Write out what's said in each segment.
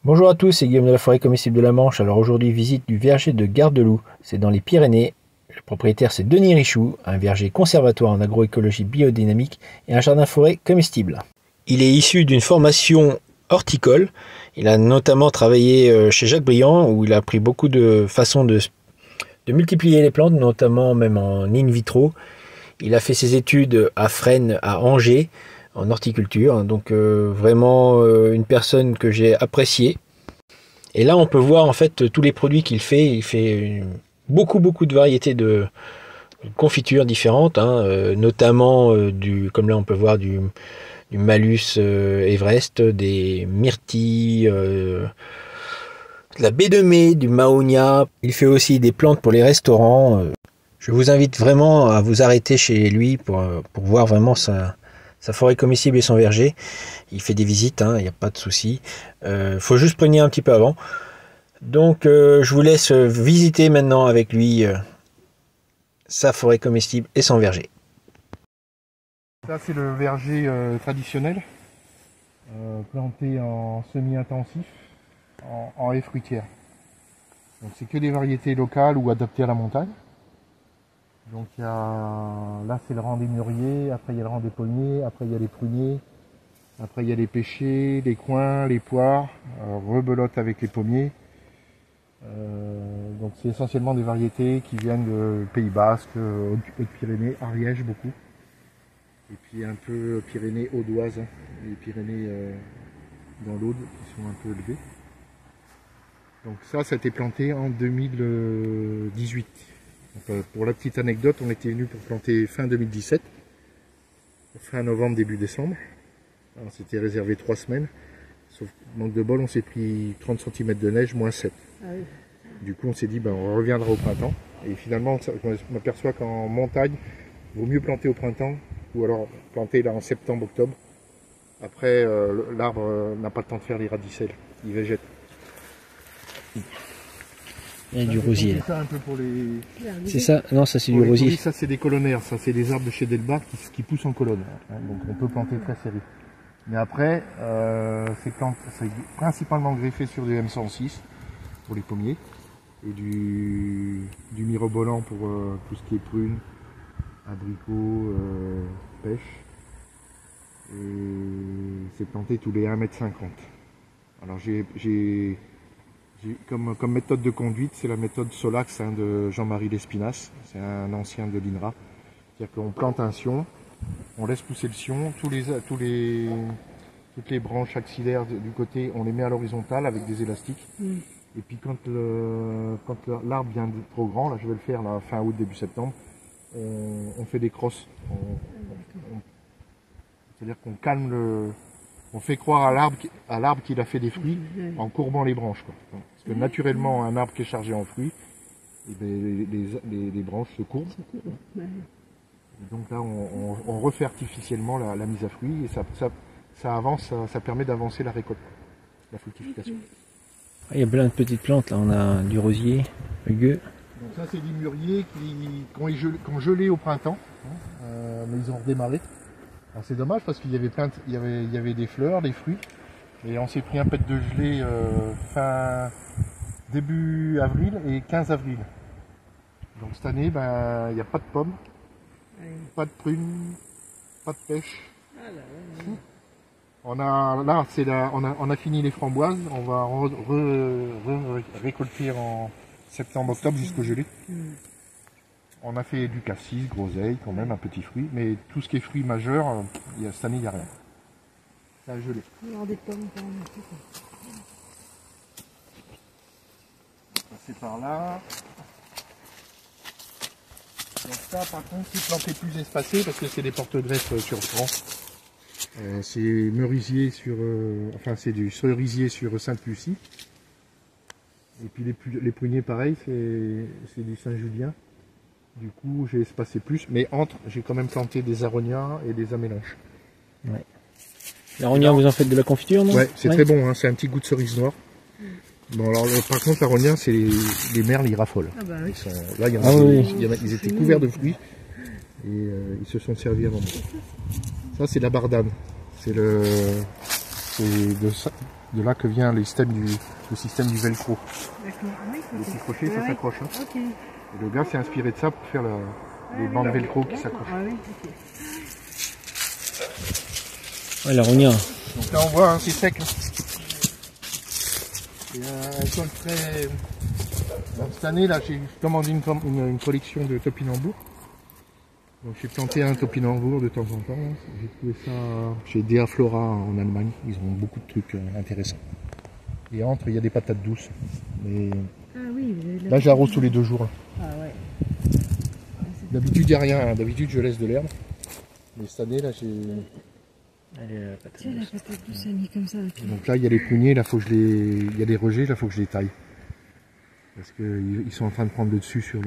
Bonjour à tous, c'est Guillaume de la Forêt Comestible de la Manche. Alors aujourd'hui, visite du verger de Gardeloup, c'est dans les Pyrénées. Le propriétaire, c'est Denis Richoux, un verger conservatoire en agroécologie biodynamique et un jardin-forêt comestible. Il est issu d'une formation horticole. Il a notamment travaillé chez Jacques Briand, où il a appris beaucoup de façons de multiplier les plantes, notamment même en in vitro. Il a fait ses études à Fresnes, à Angers, en horticulture, donc vraiment une personne que j'ai appréciée. Et là on peut voir en fait tous les produits qu'il fait. Il fait beaucoup de variétés de confitures différentes, notamment comme là on peut voir du Malus Everest, des myrtilles, de la baie de mai, du Mahonia. Il fait aussi des plantes pour les restaurants. Je vous invite vraiment à vous arrêter chez lui pour voir vraiment sa forêt comestible et son verger. Il fait des visites, il n'y a pas de souci. Faut juste prévenir un petit peu avant. Donc je vous laisse visiter maintenant avec lui sa forêt comestible et son verger. Ça c'est le verger traditionnel, planté en semi-intensif, en haies fruitières. Donc c'est que des variétés locales ou adaptées à la montagne. Donc là c'est le rang des mûriers, après il y a le rang des pommiers, après il y a les pruniers, après il y a les pêchers, les coings, les poires, rebelote avec les pommiers. Donc c'est essentiellement des variétés qui viennent de Pays Basque, Hautes-Pyrénées, Ariège beaucoup. Et puis un peu Pyrénées audoises, les Pyrénées dans l'Aude qui sont un peu élevées. Donc ça a été planté en 2018. Donc, pour la petite anecdote, on était venu pour planter fin 2017, fin novembre, début décembre. Alors c'était réservé 3 semaines, sauf manque de bol, on s'est pris 30 cm de neige, moins 7. Ah oui. Du coup on s'est dit on reviendra au printemps. Et finalement je m'aperçois qu'en montagne, il vaut mieux planter au printemps, ou alors planter là en septembre, octobre. Après l'arbre n'a pas le temps de faire les radicelles, il végète. Il y a du rosier là. Ça un peu pour les... C'est ça? Non, ça c'est du rosier. Ça c'est des colonnaires, ça c'est des arbres de chez Delbar qui poussent en colonne. Donc on peut planter très serré. Mais après, c'est principalement greffé sur du M106 pour les pommiers et du mirobolant pour tout ce qui est prunes, abricots, pêche. Et c'est planté tous les 1,50 m. Alors comme méthode de conduite, c'est la méthode Solax de Jean-Marie Lespinasse, c'est un ancien de l'INRA. C'est-à-dire qu'on plante un sion, on laisse pousser le sion, toutes les branches axillaires du côté, on les met à l'horizontale avec des élastiques. Et puis quand l'arbre devient trop grand, là je vais le faire là, fin août, début septembre, on fait des crosses. C'est-à-dire qu'on calme on fait croire à l'arbre qu'il a fait des fruits en courbant les branches, quoi. Parce que naturellement, un arbre qui est chargé en fruits, les branches se courbent. Et donc là, on refait artificiellement la mise à fruits et ça avance, ça permet d'avancer la récolte, la fructification. Il y a plein de petites plantes, là on a du rosier, le gueux. Donc ça c'est des mûriers qui ont gelé au printemps, mais ils ont redémarré. Alors c'est dommage parce qu'il y avait il y avait des fleurs, des fruits, et on s'est pris un pet de gelée début avril et 15 avril. Donc cette année, il n'y a pas de pommes, pas de prunes, pas de pêche. On a fini les framboises, on va récolter en septembre-octobre jusqu'au gelé. On a fait du cassis, groseille, quand même, un petit fruit, mais tout ce qui est fruits majeurs, cette année, il n'y a rien. Ça a gelé. Des pommes, C'est par là. Donc ça, par contre, c'est planté plus espacé parce que c'est des porte-greffes sur franc. C'est merisier c'est du cerisier sur Sainte-Lucie. Et puis les pruniers, pareil, c'est du Saint-Julien. Du coup, j'ai espacé plus, mais j'ai quand même planté des aronias et des amélanches. Ouais. L'aronia, vous en faites de la confiture, non? Ouais, c'est très bon, c'est un petit goût de cerise noire. Bon, alors par contre, l'aronia, c'est les merles, ils raffolent. Ah bah oui. Là, ils étaient couverts de fruits et ils se sont servis avant moi. Ça, c'est la bardane. C'est c'est de là que vient le système du velcro. D'accord. Ah oui, Les petits crochets, ça s'accroche. Hein. Ok. Et le gars s'est inspiré de ça pour faire les bandes velcro qui s'accrochent. Ah oui, ok. Ouais, la rogna. Donc là on voit, hein, c'est sec. Hein. C'est un sol très... Donc, cette année là j'ai commandé une collection de topinambours. Donc j'ai planté un topinambour de temps en temps. J'ai trouvé ça chez Dea Flora en Allemagne. Ils ont beaucoup de trucs intéressants. Et entre, il y a des patates douces. Mais Ah oui, là j'arrose tous les 2 jours. Là. Ah ouais. D'habitude il n'y a rien. Hein. D'habitude je laisse de l'herbe. Mais cette année là j'ai... Allez, la patate Tiens, la douce. patate douce, elle est comme ça. Donc là il y a les pruniers, là faut que il y a des rejets, là faut que je les taille. Parce qu'ils sont en train de prendre le dessus sur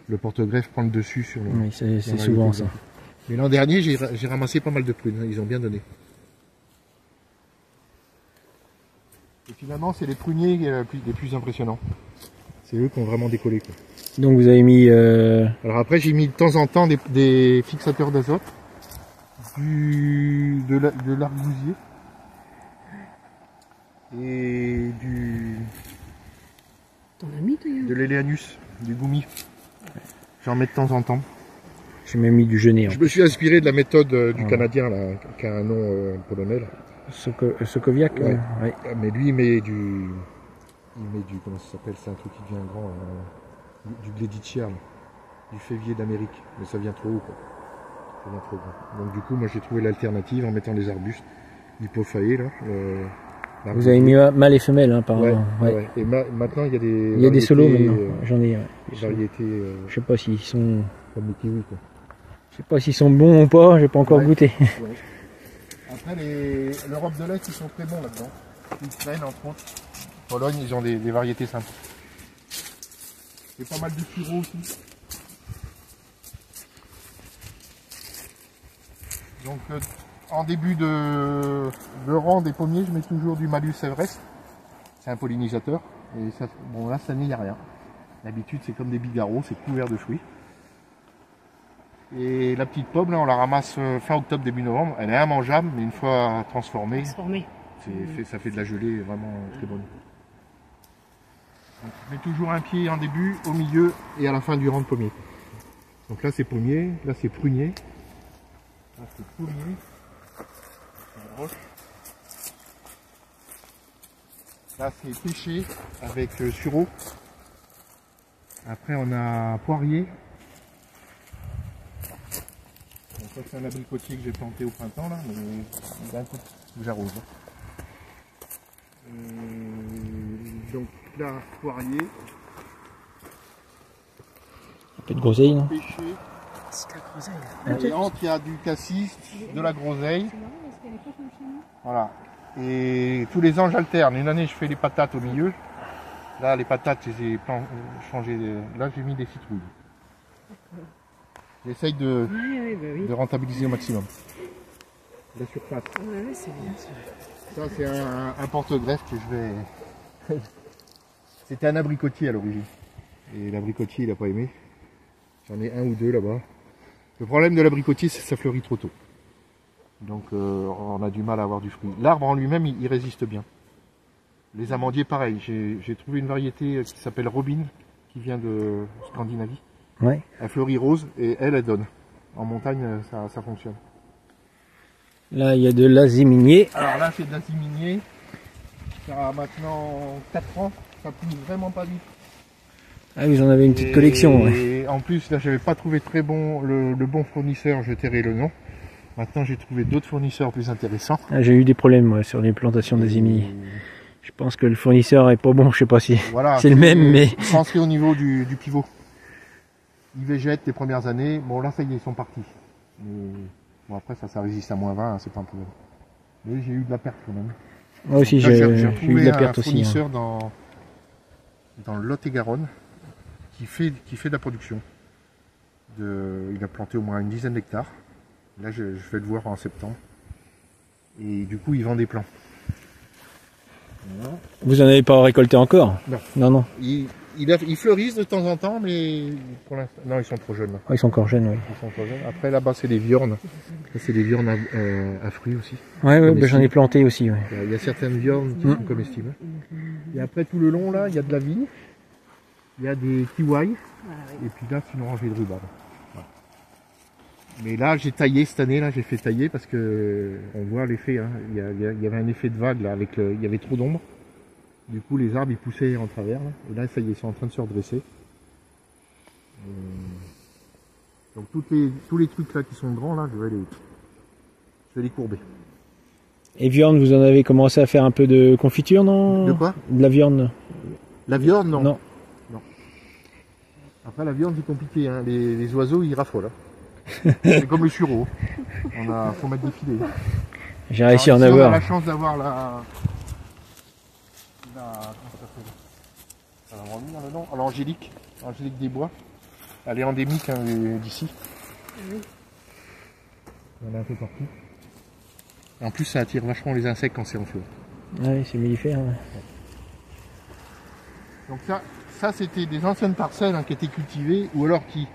le porte-greffe, prend le dessus sur le... Oui, c'est sur la souvent variété. ça. Mais l'an dernier j'ai ramassé pas mal de prunes, hein. Ils ont bien donné. Et finalement c'est les pruniers les plus impressionnants. C'est eux qui ont vraiment décollé. Quoi. Donc vous avez mis... Alors après j'ai mis de temps en temps des fixateurs d'azote, de l'argousier et T'en as mis, toi, Yann? de l'éléanus, du goumi. J'en mets de temps en temps. J'ai même mis du genêt. Je me suis inspiré de la méthode du Canadien là, qui a un nom polonais. Là. Sokoviak. Ouais. Ouais. Mais lui il met du comment ça s'appelle, c'est un truc qui devient grand, du gléditière, du févier d'Amérique, mais ça vient trop haut quoi. Ça vient trop grand. Donc du coup moi j'ai trouvé l'alternative en mettant des arbustes, l'hypophaée là. Vous avez mis mâle et femelle, hein, par ouais, ouais. ouais. Et maintenant il y a des... Il y a des solos maintenant, ouais. j'en ai. Ouais. Des variétés Je sais pas s'ils sont... comme les kiwis quoi. Je sais pas s'ils sont bons ou pas, j'ai pas encore Ouais. goûté. Ouais. Après l'Europe de l'Est ils sont très bons là-dedans. Ukraine entre autres. Pologne ils ont des variétés sympas. Et pas mal de sureau aussi. Donc en début de rang des pommiers, je mets toujours du Malus Everest. C'est un pollinisateur. Et ça, bon là cette année il n'y a rien. D'habitude c'est comme des bigarreaux, c'est couvert de fruits. Et la petite pomme là on la ramasse fin octobre, début novembre. Elle est immangeable, mais une fois transformée, Transformé. ça fait de la gelée vraiment très bonne. Donc, je mets toujours un pied en début, au milieu et à la fin du rang de pommier. Donc là c'est pommier, là c'est prunier. Là c'est pommier. Là c'est pêcher avec sureau. Après on a poirier. Donc ça c'est un abricotier que j'ai planté au printemps là, mais d'un coup j'arrose. Donc là poirier. Un peu de groseille, non? Pêcher. C'est la groseille. Et entre il y a du cassis, de la groseille. C'est marrant parce qu'elle est pas comme chez nous. Voilà. Et tous les ans j'alterne. Une année je fais les patates au milieu. Là les patates j'ai changé. Là j'ai mis des citrouilles. J'essaye de rentabiliser au maximum. La surface. Ouais, c'est bien ça. Ça c'est un porte-greffe que je vais. C'était un abricotier à l'origine. Et l'abricotier il n'a pas aimé. J'en ai un ou deux là-bas. Le problème de l'abricotier c'est que ça fleurit trop tôt. Donc on a du mal à avoir du fruit. L'arbre en lui-même il résiste bien. Les amandiers pareil. J'ai trouvé une variété qui s'appelle Robin, qui vient de Scandinavie. Ouais. Elle fleurit rose et elle donne. En montagne ça fonctionne. Là, il y a de l'Asie minier. Alors là c'est de l'Asie minier. Ça a maintenant 4 ans. Ça pousse vraiment pas vite. Ah, vous en avez une petite collection. Ouais. Et en plus là j'avais pas trouvé très bon le bon fournisseur, je tairai le nom. Maintenant j'ai trouvé d'autres fournisseurs plus intéressants. Ah, j'ai eu des problèmes moi, sur les plantations d'Asie minier. Je pense que le fournisseur est pas bon, je sais pas si Voilà, c'est le même, mais... Je pense qu'au niveau du pivot. Ils végètent les premières années. Bon là ça y est, ils sont partis. Mais, bon après ça résiste à -20, hein, c'est pas un problème. Mais j'ai eu de la perte quand même. Moi aussi Là, j'ai j'ai eu de la perte un aussi. fournisseur dans le Lot-et-Garonne qui fait de la production. Il a planté au moins une dizaine d'hectares. Là je vais le voir en septembre. Et du coup il vend des plants. Voilà. Vous en avez pas récolté encore? Non. Non, non. Ils fleurissent de temps en temps, mais pour l'instant, non, ils sont trop jeunes. Là. Ils sont encore jeunes, oui. Ils sont trop jeunes. Après, là-bas, c'est des viornes. Là, c'est des viornes à fruits aussi. Ouais, ouais, j'en ai planté aussi. Ouais. Il y a certaines viornes qui sont comestibles. Et après, tout le long, là, il y a de la vigne. Il y a des kiwis. Et puis là, c'est une orangée de rhubarbe. Voilà. Mais là, j'ai taillé cette année, là, j'ai fait tailler parce que on voit l'effet. Hein. Il y avait un effet de vague, là, avec il y avait trop d'ombre. Du coup, les arbres, ils poussaient en travers. Là. Et là, ça y est, ils sont en train de se redresser. Donc, tous les trucs là qui sont grands, là, je vais les courber. Et viande, vous en avez commencé à faire un peu de confiture, non? De quoi? De la viande. La viande, non. Non. Après, la viande, c'est compliqué. Hein. Les oiseaux, ils raffolent. Hein. C'est comme le sureau. Faut mettre des filets. J'ai réussi à en On a avoir. la chance d'avoir comment ça s'appelle? Alors, on a le nom. L'angélique des bois. Elle est endémique hein, d'ici. Oui. Il y en a un peu partout. Et en plus, ça attire vachement les insectes quand c'est en fleur. Ouais, c'est mellifère. Ouais. Donc ça c'était des anciennes parcelles hein, qui étaient cultivées ou alors qui...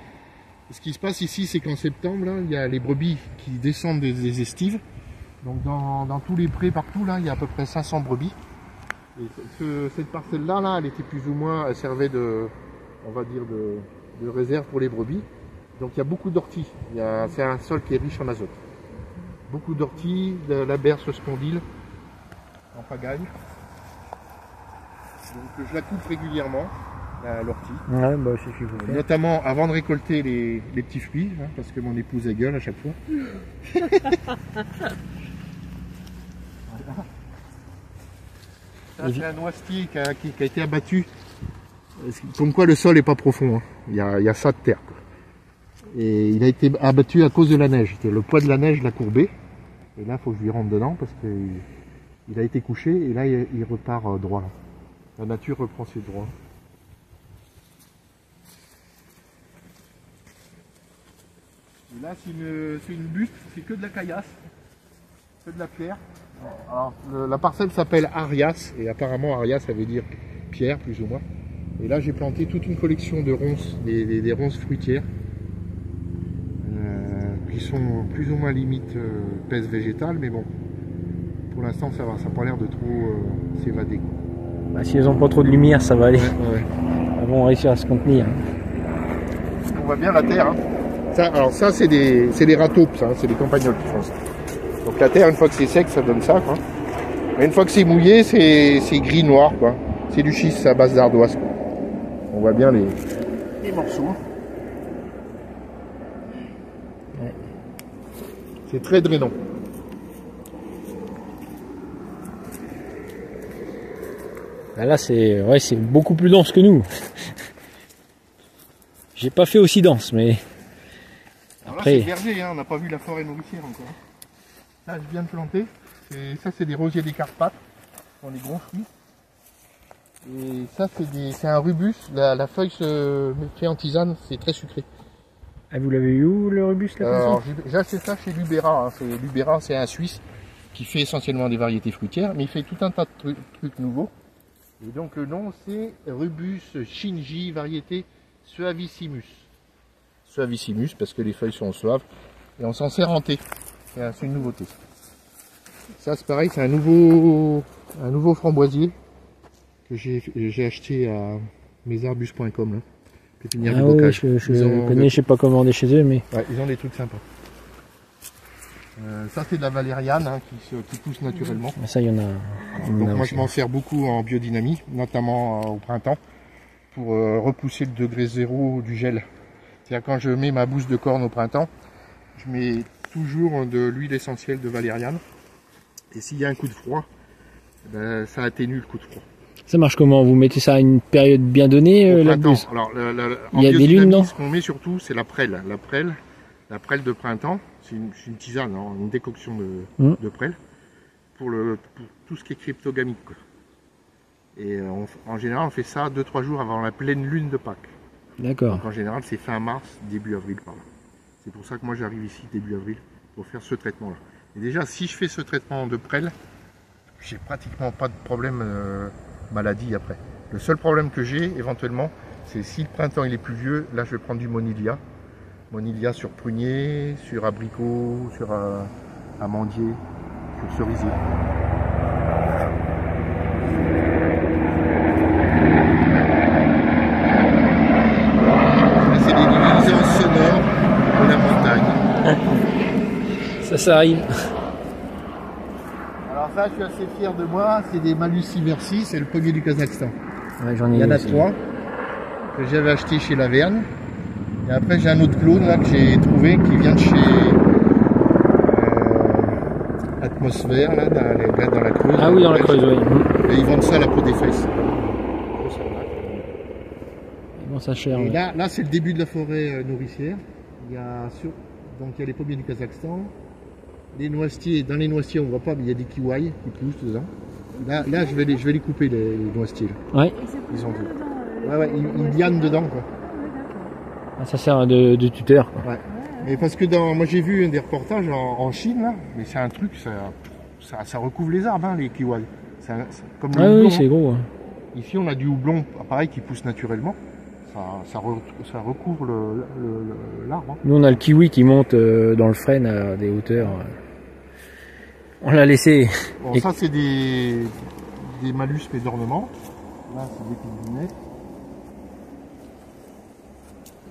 Ce qui se passe ici, c'est qu'en septembre, là, il y a les brebis qui descendent des estives. Donc dans tous les prés partout, là, il y a à peu près 500 brebis. Et cette parcelle-là, là, elle était plus ou moins, elle servait de, on va dire, de réserve pour les brebis. Donc il y a beaucoup d'orties. C'est un sol qui est riche en azote. Beaucoup d'orties, de la berce spondyle, en pagaille. Donc je la coupe régulièrement, l'ortie. Ouais, bah c'est ce qu'il faut faire. Notamment avant de récolter les petits fruits, hein, parce que mon épouse elle gueule à chaque fois. Ça c'est un noisetier qui a été abattu. Comme quoi le sol n'est pas profond. Hein. Il y a ça de terre. Quoi. Et il a été abattu à cause de la neige. Le poids de la neige l'a courbé. Et là il faut que je lui rentre dedans parce qu'il a été couché et là il repart droit. Là. La nature reprend ses droits. Et là, c'est une butte, c'est que de la caillasse, que de la pierre. Alors, la parcelle s'appelle Arias, et apparemment Arias, ça veut dire pierre, plus ou moins. Et là, j'ai planté toute une collection de ronces, des ronces fruitières, qui sont plus ou moins limite pèse végétale, mais bon, pour l'instant, ça va, ça n'a pas l'air de trop s'évader. Bah, si elles n'ont pas trop de lumière, ça va aller. Ouais. Elles vont réussir à se contenir. On voit bien la terre. Hein. Ça c'est des ratopes, hein, c'est des campagnols qui font ça. Donc la terre, une fois que c'est sec, ça donne ça. Quoi. Mais une fois que c'est mouillé, c'est gris-noir. C'est du schiste à base d'ardoise. On voit bien les morceaux. Ouais. C'est très drainant. Là, c'est beaucoup plus dense que nous. J'ai pas fait aussi dense, mais après. Là, c'est verger, hein, on n'a pas vu la forêt nourricière encore. Là, je viens de planter. Ça, c'est des rosiers des Carpates. Ce sont des gros fruits. Et ça, c'est un rubus. La feuille se fait en tisane, c'est très sucré. Ah, vous l'avez eu où le rubus là? Alors, j'ai acheté ça chez Lubera. Hein. Lubera, c'est un Suisse qui fait essentiellement des variétés fruitières, mais il fait tout un tas de trucs nouveaux. Et donc le nom c'est Rubus Shinji, variété Suavissimus. Suavissimus parce que les feuilles sont suaves et on s'en sert en thé. C'est une nouveauté. Ça c'est pareil, c'est un nouveau framboisier que j'ai acheté à mesarbus.com. Ah oui, je connais, je sais pas commander chez eux, mais ouais, ils ont des trucs sympas. Ça c'est de la valériane hein, qui pousse naturellement. Ça il y en a. Donc moi je m'en sers beaucoup en biodynamie, notamment au printemps, pour repousser le degré zéro du gel. C'est-à-dire quand je mets ma bouse de corne au printemps, je mets toujours de l'huile essentielle de valériane. Et s'il y a un coup de froid, ben, ça atténue le coup de froid. Ça marche comment? Vous mettez ça à une période bien donnée, la bouse? Alors, il y a des lunes, non? Ce qu'on met surtout, c'est la prêle. La prêle de printemps, c'est une tisane, hein, une décoction de prêle pour tout ce qui est cryptogamique. Quoi. Et en général, on fait ça 2-3 jours avant la pleine lune de Pâques. D'accord. Donc en général, c'est fin mars, début avril par là. C'est pour ça que moi j'arrive ici début avril pour faire ce traitement-là. Et déjà, si je fais ce traitement de prêle, j'ai pratiquement pas de problème maladie après. Le seul problème que j'ai éventuellement, c'est si le printemps il est pluvieux, là je vais prendre du Monilia. Monilia sur prunier, sur abricot, sur amandier, sur cerisier. Là c'est des nuisances sonores de la montagne. Ça arrive. Alors ça je suis assez fier de moi, c'est des Malus Iversi, c'est le pommier du Kazakhstan. Ouais, j'en ai Il y en a aussi. 3 que j'avais acheté chez Laverne. Et après j'ai un autre clone là que j'ai trouvé qui vient de chez Atmosphère là dans la Creuse. Ah oui, dans la Creuse, oui. Et ils vendent ça à la peau des fesses. Bon, ça cher. Et Ouais. là c'est le début de la forêt nourricière. Donc il y a les pommiers du Kazakhstan, les noisetiers. Dans les noisetiers on voit pas, mais il y a des kiwis qui poussent dedans. Là je vais les couper les noisetiers. Là. Ouais. Ils ont ils lianent dedans quoi. Ah, ça sert de tuteur. Quoi. Ouais. Mais parce que moi j'ai vu des reportages en Chine là, mais c'est un truc, ça recouvre les arbres, hein, les kiwis. C'est comme le Ah houblon, oui, c'est gros. Ouais. Ici on a du houblon, pareil, qui pousse naturellement. Ça recouvre l'arbre. Hein. Nous, on a le kiwi qui monte dans le frêne à des hauteurs. On l'a laissé. Bon, Et... ça c'est des malus mais d'ornement. Là c'est des pinguinettes.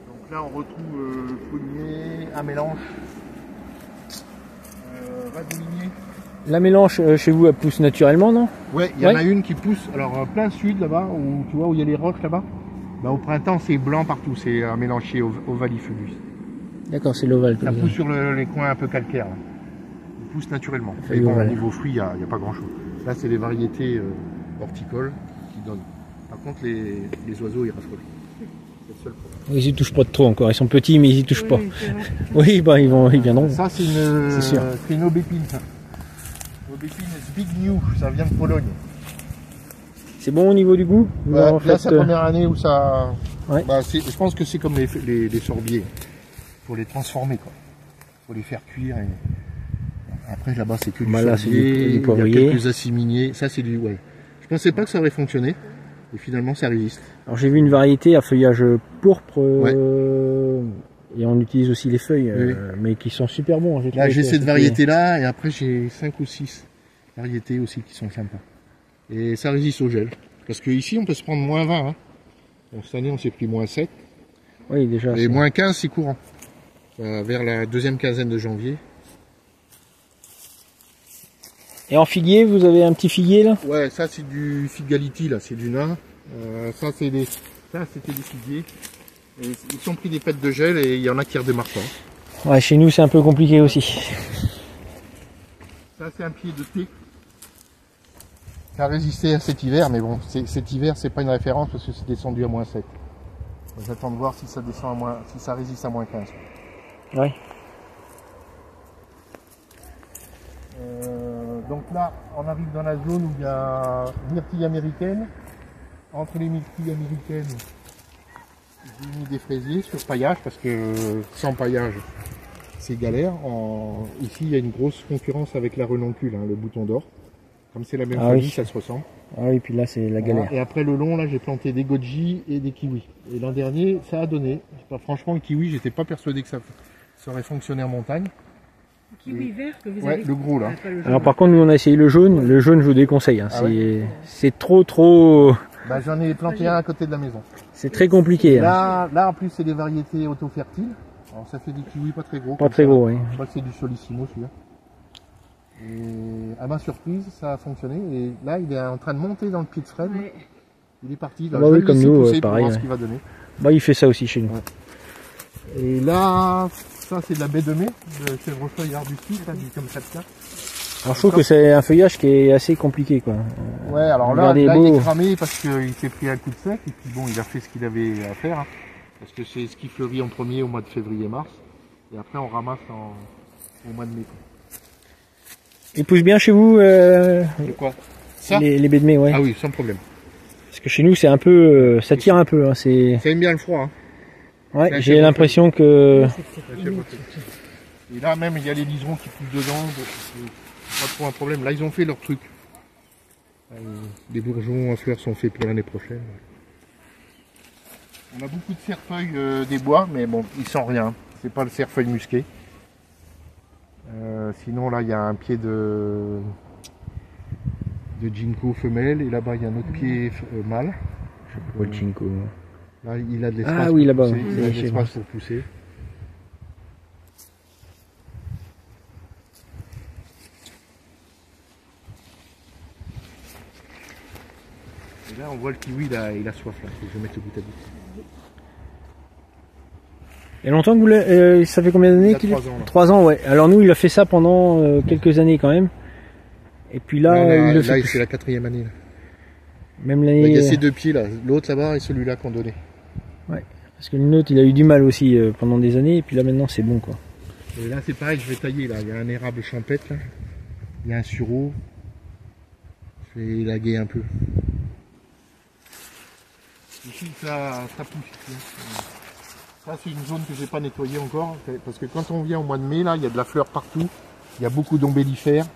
Donc là on retrouve prunier, un mélange, radouillier. La mélange chez vous, elle pousse naturellement, non? Ouais, il y en a une qui pousse, alors plein sud là-bas, où tu vois où il y a les roches là-bas. Bah, au printemps c'est blanc partout, c'est un mélanchier ovalifugus. D'accord, c'est l'ovale. Ça pousse sur les coins un peu calcaires. Là. Il pousse naturellement. Et bon, au niveau fruits, il n'y a pas grand-chose. Là c'est les variétés horticoles qui donnent. Par contre les oiseaux ils raffolent. C'est le seul problème. Ils y touchent pas de trop encore, ils sont petits mais ils y touchent pas. Oui, bah ils viendront. Ça c'est une aubépine. Aubépine Big New, ça vient de Pologne. C'est bon au niveau du goût? Là c'est la première année où ça... Ouais. Bah, je pense que c'est comme les sorbiers. Faut les transformer quoi. Faut les faire cuire. Et... Après là-bas c'est que du sorbier, il y a quelques assiminiers. Ça c'est du... Ouais. Je pensais pas que ça aurait fonctionné. Et finalement ça résiste. Alors j'ai vu une variété à feuillage pourpre. Et on utilise aussi les feuilles, oui. Mais qui sont super bons. Là j'ai cette variété là et après j'ai 5 ou 6 variétés aussi qui sont sympas. Et ça résiste au gel. Parce qu'ici on peut se prendre moins 20. Hein. Bon, cette année on s'est pris moins 7. Oui déjà. Et moins 15 c'est courant. Vers la deuxième quinzaine de janvier. Et en figuier, vous avez un petit figuier là? Ouais, ça c'est du Figality là, c'est du nain. Ça c'était des figuiers. Et ils sont pris des pêtes de gel et il y en a qui redémarrent pas. Ouais, chez nous c'est un peu compliqué aussi. Ça c'est un pied de thé qui a résisté à cet hiver, mais bon, cet hiver c'est pas une référence parce que c'est descendu à moins 7. J'attends de voir si ça descend à si ça résiste à moins 15. Ouais. Donc là, on arrive dans la zone où il y a myrtille américaine. Entre les myrtilles américaines, j'ai mis des fraisiers sur paillage parce que sans paillage, c'est galère. Ici, il y a une grosse concurrence avec la renoncule, hein, le bouton d'or. Comme c'est la même famille, oui. Ça se ressemble. Ah oui, puis là, c'est la galère. Et après le long, là, j'ai planté des goji et des kiwis. Et l'an dernier, ça a donné. Franchement, le kiwi, j'étais pas persuadé que ça aurait fonctionné en montagne. Kiwi vert que vous ouais, avez. Le gros là. Alors par contre, nous on a essayé le jaune. Le jaune, je vous déconseille. Hein. C'est trop. Bah, j'en ai planté un à côté de la maison. C'est très compliqué. Hein. Là, en plus, c'est des variétés auto-fertiles. Alors, ça fait des kiwis pas très gros. Pas très gros, oui. Je crois que c'est du solissimo celui-là. Et à ma surprise, ça a fonctionné. Et là, il est en train de monter dans le pied de Fred. Ouais. Il est parti. Là, bah oui, comme nous, pareil. Pour voir ce qu'il va donner. Bah, il fait ça aussi chez nous. Ouais. Et là, ça c'est de la baie de mai, de chèvrefeuille arbustive, là, du comme ça. Alors je trouve que c'est un feuillage qui est assez compliqué quoi. Ouais, alors là il est cramé parce qu'il s'est pris un coup de sec et puis bon, il a fait ce qu'il avait à faire. Hein, parce que c'est ce qui fleurit en premier au mois de février-mars. Et après on ramasse au mois de mai. Il pousse bien chez vous quoi ça les baies de mai, ouais. Ah oui, sans problème. Parce que chez nous c'est un peu, ça tire un peu. Hein, ça aime bien le froid. Hein. Ouais, j'ai l'impression que... Et là même il y a les liserons qui poussent dedans, pas trop un problème. Là ils ont fait leur truc. Les bourgeons à fleurs sont faits pour l'année prochaine. On a beaucoup de cerfeuils des bois, mais bon, ils sont rien. C'est pas le cerfeuil musqué. Sinon là, il y a un pied de ginkgo femelle et là-bas il y a un autre pied mâle. Ouais, Chinko. Là, il a de l'espace Ah oui, pour là-bas. pousser. Il a de Chez l'espace moi. pour pousser. Et là, on voit le kiwi, il a soif là. Faut que je mette le goutte à goutte. Il y a longtemps que vous ça fait combien d'années Il a qu'il 3 ans, là. 3 ans, ouais. Alors nous, il a fait ça pendant quelques années quand même. Et puis là, il le fait Là, plus. c'est la 4e année. Là. Même Il l'année. y a ces 2 pieds là. L'autre là-bas et celui-là qu'on donnait. Parce que le nôtre, il a eu du mal aussi pendant des années. Et puis là, maintenant, c'est bon, quoi. Et là, c'est pareil, je vais tailler là. Il y a un érable champêtre là. Il y a un sureau. Je vais élaguer un peu. Ici, ça pousse. Ça, c'est une zone que j'ai pas nettoyée encore. Parce que quand on vient au mois de mai, là, il y a de la fleur partout. Il y a beaucoup d'ombellifères.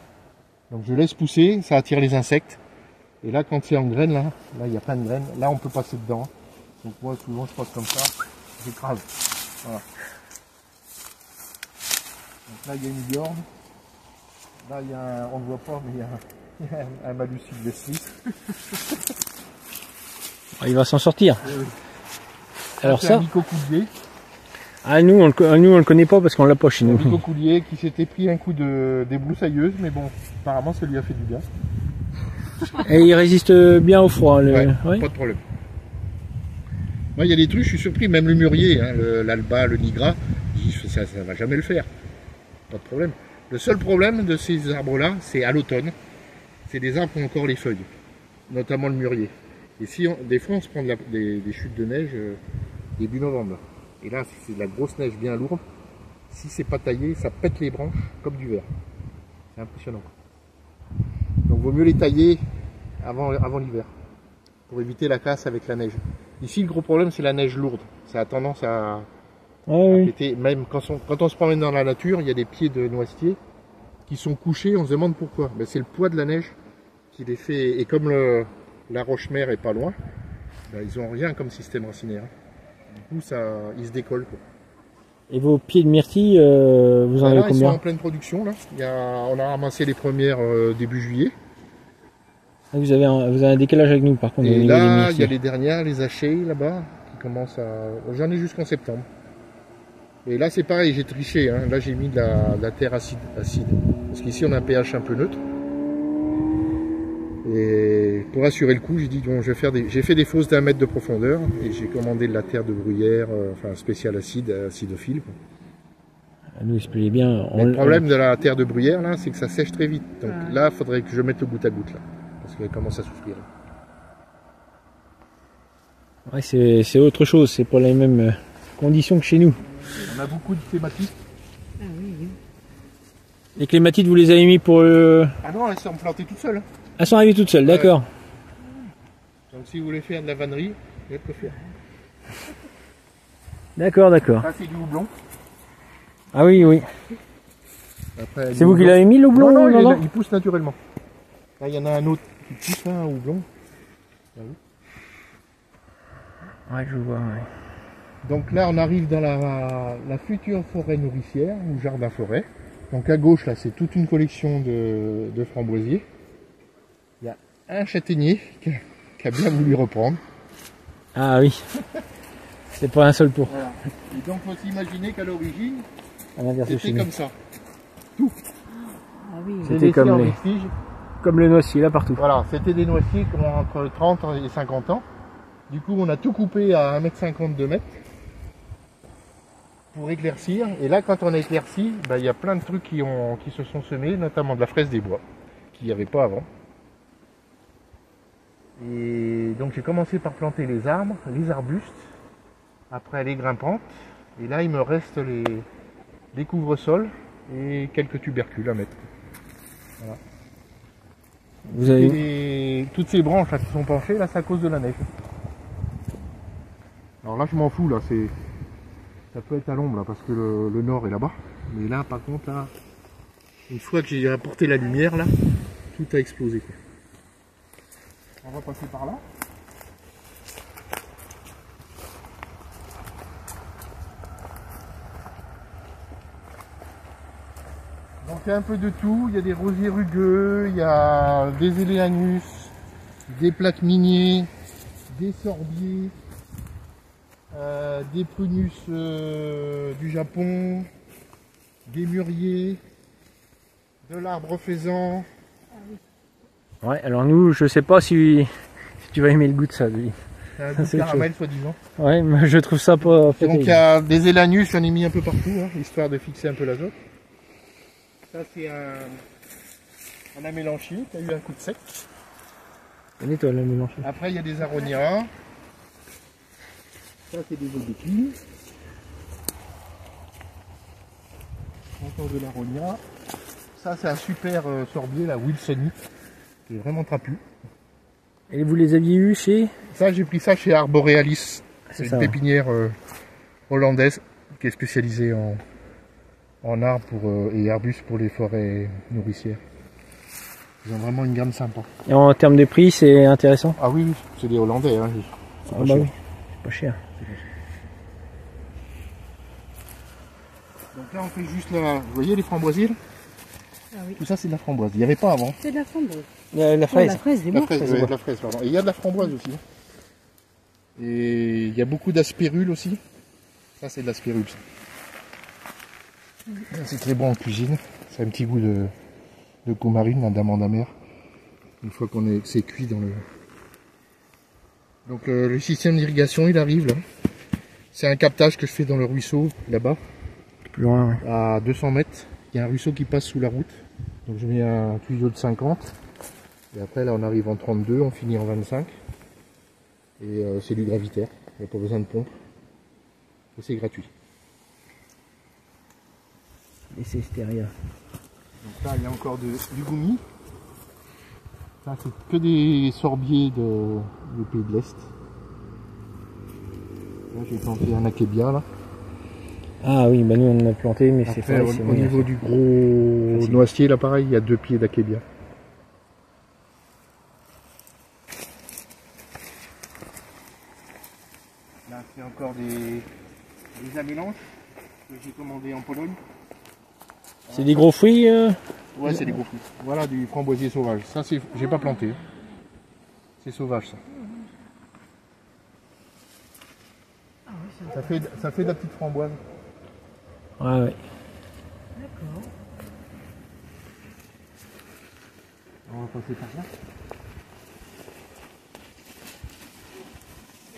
Donc je laisse pousser, ça attire les insectes. Et là, quand c'est en graines, là, il y a plein de graines. Là, on peut passer dedans. Donc moi, souvent, je passe comme ça. J'écrase. Voilà. Donc là, il y a une liorne. Là, il y a on ne voit pas, mais il y a un malus sylvestris. Il va s'en sortir. Oui. Alors c'est ça, un micocoulier. nous, on le connaît pas parce qu'on l'a pas chez Un nous. micocoulier qui s'était pris un coup des broussailleuses, mais bon, apparemment, ça lui a fait du bien. Et il résiste bien au froid. Ouais, Ouais. pas de problème. Moi, il y a des trucs, je suis surpris, même le mûrier, hein, l'alba, le nigra, je dis, ça va jamais le faire. Pas de problème. Le seul problème de ces arbres-là, c'est à l'automne. C'est des arbres qui ont encore les feuilles, notamment le mûrier. Et si des fois, on se prend des chutes de neige début novembre. Et là, si c'est de la grosse neige bien lourde, si c'est pas taillé, ça pète les branches comme du verre. C'est impressionnant. Donc, vaut mieux les tailler avant l'hiver, pour éviter la casse avec la neige. Ici, le gros problème, c'est la neige lourde. Ça a tendance à Oui. péter. Même quand on se promène dans la nature, il y a des pieds de noisetiers qui sont couchés, on se demande pourquoi. Ben, c'est le poids de la neige qui les fait. Et comme la roche-mère est pas loin, ben, ils ont rien comme système racinaire. Du coup, ils se décollent, quoi. Et vos pieds de myrtille, vous en avez Là, ils sont combien? en pleine production. Là. On a ramassé les premières début juillet. Vous avez un décalage avec nous, par contre. au Et niveau des là, il y a myrtilles. les dernières, les hachées là-bas, qui commencent à. J'en ai jusqu'en septembre. Et là, c'est pareil, j'ai triché. Hein. Là, j'ai mis de la terre acide. Parce qu'ici, on a un pH un peu neutre. Et pour assurer le coup, j'ai dit, bon, j'ai fait des fosses d'1 mètre de profondeur. Et j'ai commandé de la terre de bruyère, enfin, spéciale acide, acidophile. Quoi. Nous, expliquez bien. Mais le problème de la terre de bruyère, là, c'est que ça sèche très vite. Donc là, il faudrait que je mette le goutte à goutte, là. Parce qu'elle commence à souffrir. Ouais, c'est autre chose, c'est pas les mêmes conditions que chez nous. On a beaucoup de clématites. Ah oui, oui. Les clématites, vous les avez mis pour... Ah non, elles sont plantées toutes seules. Hein. Elles sont arrivées toutes seules, Ouais. d'accord. Donc si vous voulez faire de la vannerie, vous pouvez faire. D'accord. Là, c'est du houblon. Ah oui. Après, C'est vous qui l'avez mis, le houblon? Non, il pousse naturellement. Là, il y en a un autre qui pousse, là, un houblon. Ouais, je vois, ouais. Donc là, on arrive dans la future forêt nourricière, ou jardin-forêt. Donc à gauche, là, c'est toute une collection de framboisiers. Il y a un châtaignier qui a bien voulu reprendre. Ah oui. C'est pas un seul pot. Voilà. Et donc, faut s'imaginer qu'à l'origine, À l'inverse de chez c'était nous. comme ça. Ah oui, C'était laissé comme en les- vestige. Comme le noisier, là, partout. Voilà, c'était des noisiers qui ont entre 30 et 50 ans. Du coup, on a tout coupé à 1,50 m, 2 m pour éclaircir. Et là, quand on a éclairci, bah, il y a plein de trucs qui se sont semés, notamment de la fraise des bois, qu'il n'y avait pas avant. Et donc, j'ai commencé par planter les arbres, les arbustes, après les grimpantes. Et là, il me reste les couvre-sols et quelques tubercules à mettre. Voilà. Vous avez... Et toutes ces branches là qui sont penchées, là, c'est à cause de la neige. Alors là, je m'en fous, là, ça peut être à l'ombre, là, parce que le nord est là-bas. Mais là, par contre, là, une fois que j'ai apporté la lumière, là, tout a explosé, quoi. On va passer par là. Donc il y a un peu de tout, il y a des rosiers rugueux, il y a des éléanus, des plaques miniers, des sorbiers, des prunus du Japon, des mûriers, de l'arbre faisan. Ouais, alors nous, je sais pas si tu vas aimer le goût de ça, lui. C'est un goût de caramel, soi-disant. Ouais, mais je trouve ça pas Donc il y a des élanus, j'en ai mis un peu partout, hein, histoire de fixer un peu l'azote. Ça c'est un amélanchier qui a eu un coup de sec. Nettoie le mélange. Après il y a des aronias. Ça c'est des aubépines. Encore de l'aronia. Ça c'est un super sorbier, la Wilsonite, qui est vraiment trapu. Et vous les aviez eu chez? Ça j'ai pris ça chez Arborealis. C'est une pépinière hollandaise qui est spécialisée en arbres et arbustes pour les forêts nourricières. Ils ont vraiment une gamme sympa. Et en termes de prix, c'est intéressant? Ah oui, c'est des Hollandais. Hein. Ah bah oui, c'est pas cher. Donc là on fait juste la... Vous voyez les framboisiers là? Ah oui. Tout ça c'est de la framboise, il n'y avait pas avant. C'est de la framboise. La fraise. Oh, la fraise, La fraise, ouais, de la fraise, pardon. Et il y a de la framboise aussi. Et il y a beaucoup d'aspérule aussi. Ça c'est de l'aspérule. C'est très bon en cuisine. C'est un petit goût de coumarine, d'amande amère. Une fois qu'on c'est cuit dans le... Donc le système d'irrigation il arrive là. C'est un captage que je fais dans le ruisseau là-bas. Plus loin, ouais. À 200 mètres. Il y a un ruisseau qui passe sous la route. Donc je mets un tuyau de 50. Et après là on arrive en 32, on finit en 25. Et c'est du gravitaire. Il n'y a pas besoin de pompe. Et c'est gratuit. Et c'est stéria. Donc là il y a encore du goumi. Ça c'est que des sorbiers du pays de l'Est. Là j'ai planté un akébia là. Ah oui, bah nous on en a planté, mais c'est Après, pareil. au niveau du gros noisetier là pareil, il y a 2 pieds d'acébia. Là c'est encore des amélanges que j'ai commandé en Pologne. C'est des gros fruits Ouais, c'est des gros fruits. Voilà du framboisier sauvage. Ça, j'ai pas planté. C'est sauvage, ça. Ça fait de la petite framboise. Ouais, ouais. D'accord. On va passer par là.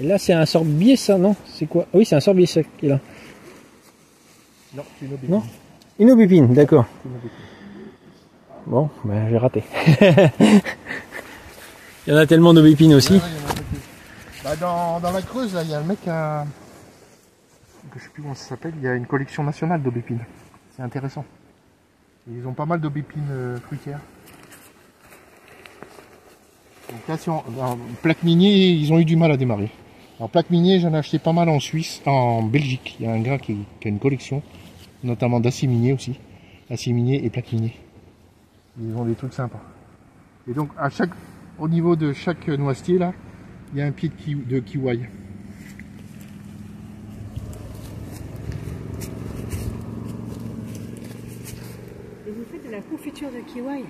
Et là, c'est un sorbier, ça, non? C'est quoi? Oui, c'est un sorbier, ça, qui est là. Non, c'est une aubépine. Non? Une aubépine, d'accord. C'est une aubépine. Bon, ben j'ai raté. Il y en a tellement d'aubépines aussi. Ouais, il y en a un peu. Bah, dans la Creuse, là, il y a un mec que je sais plus comment ça s'appelle, il y a une collection nationale d'aubépines. C'est intéressant. Et ils ont pas mal d'aubépines fruitières. Donc là, plaque minier, ils ont eu du mal à démarrer. Alors plaque minier, j'en ai acheté pas mal en Suisse, en Belgique. Il y a un gars qui a une collection, notamment d'acier minier aussi. Acier minier et plaque minier. Ils ont des trucs sympas. Et donc au niveau de chaque noisetier là, il y a un pied de kiwai. Et vous faites de la confiture de kiwi?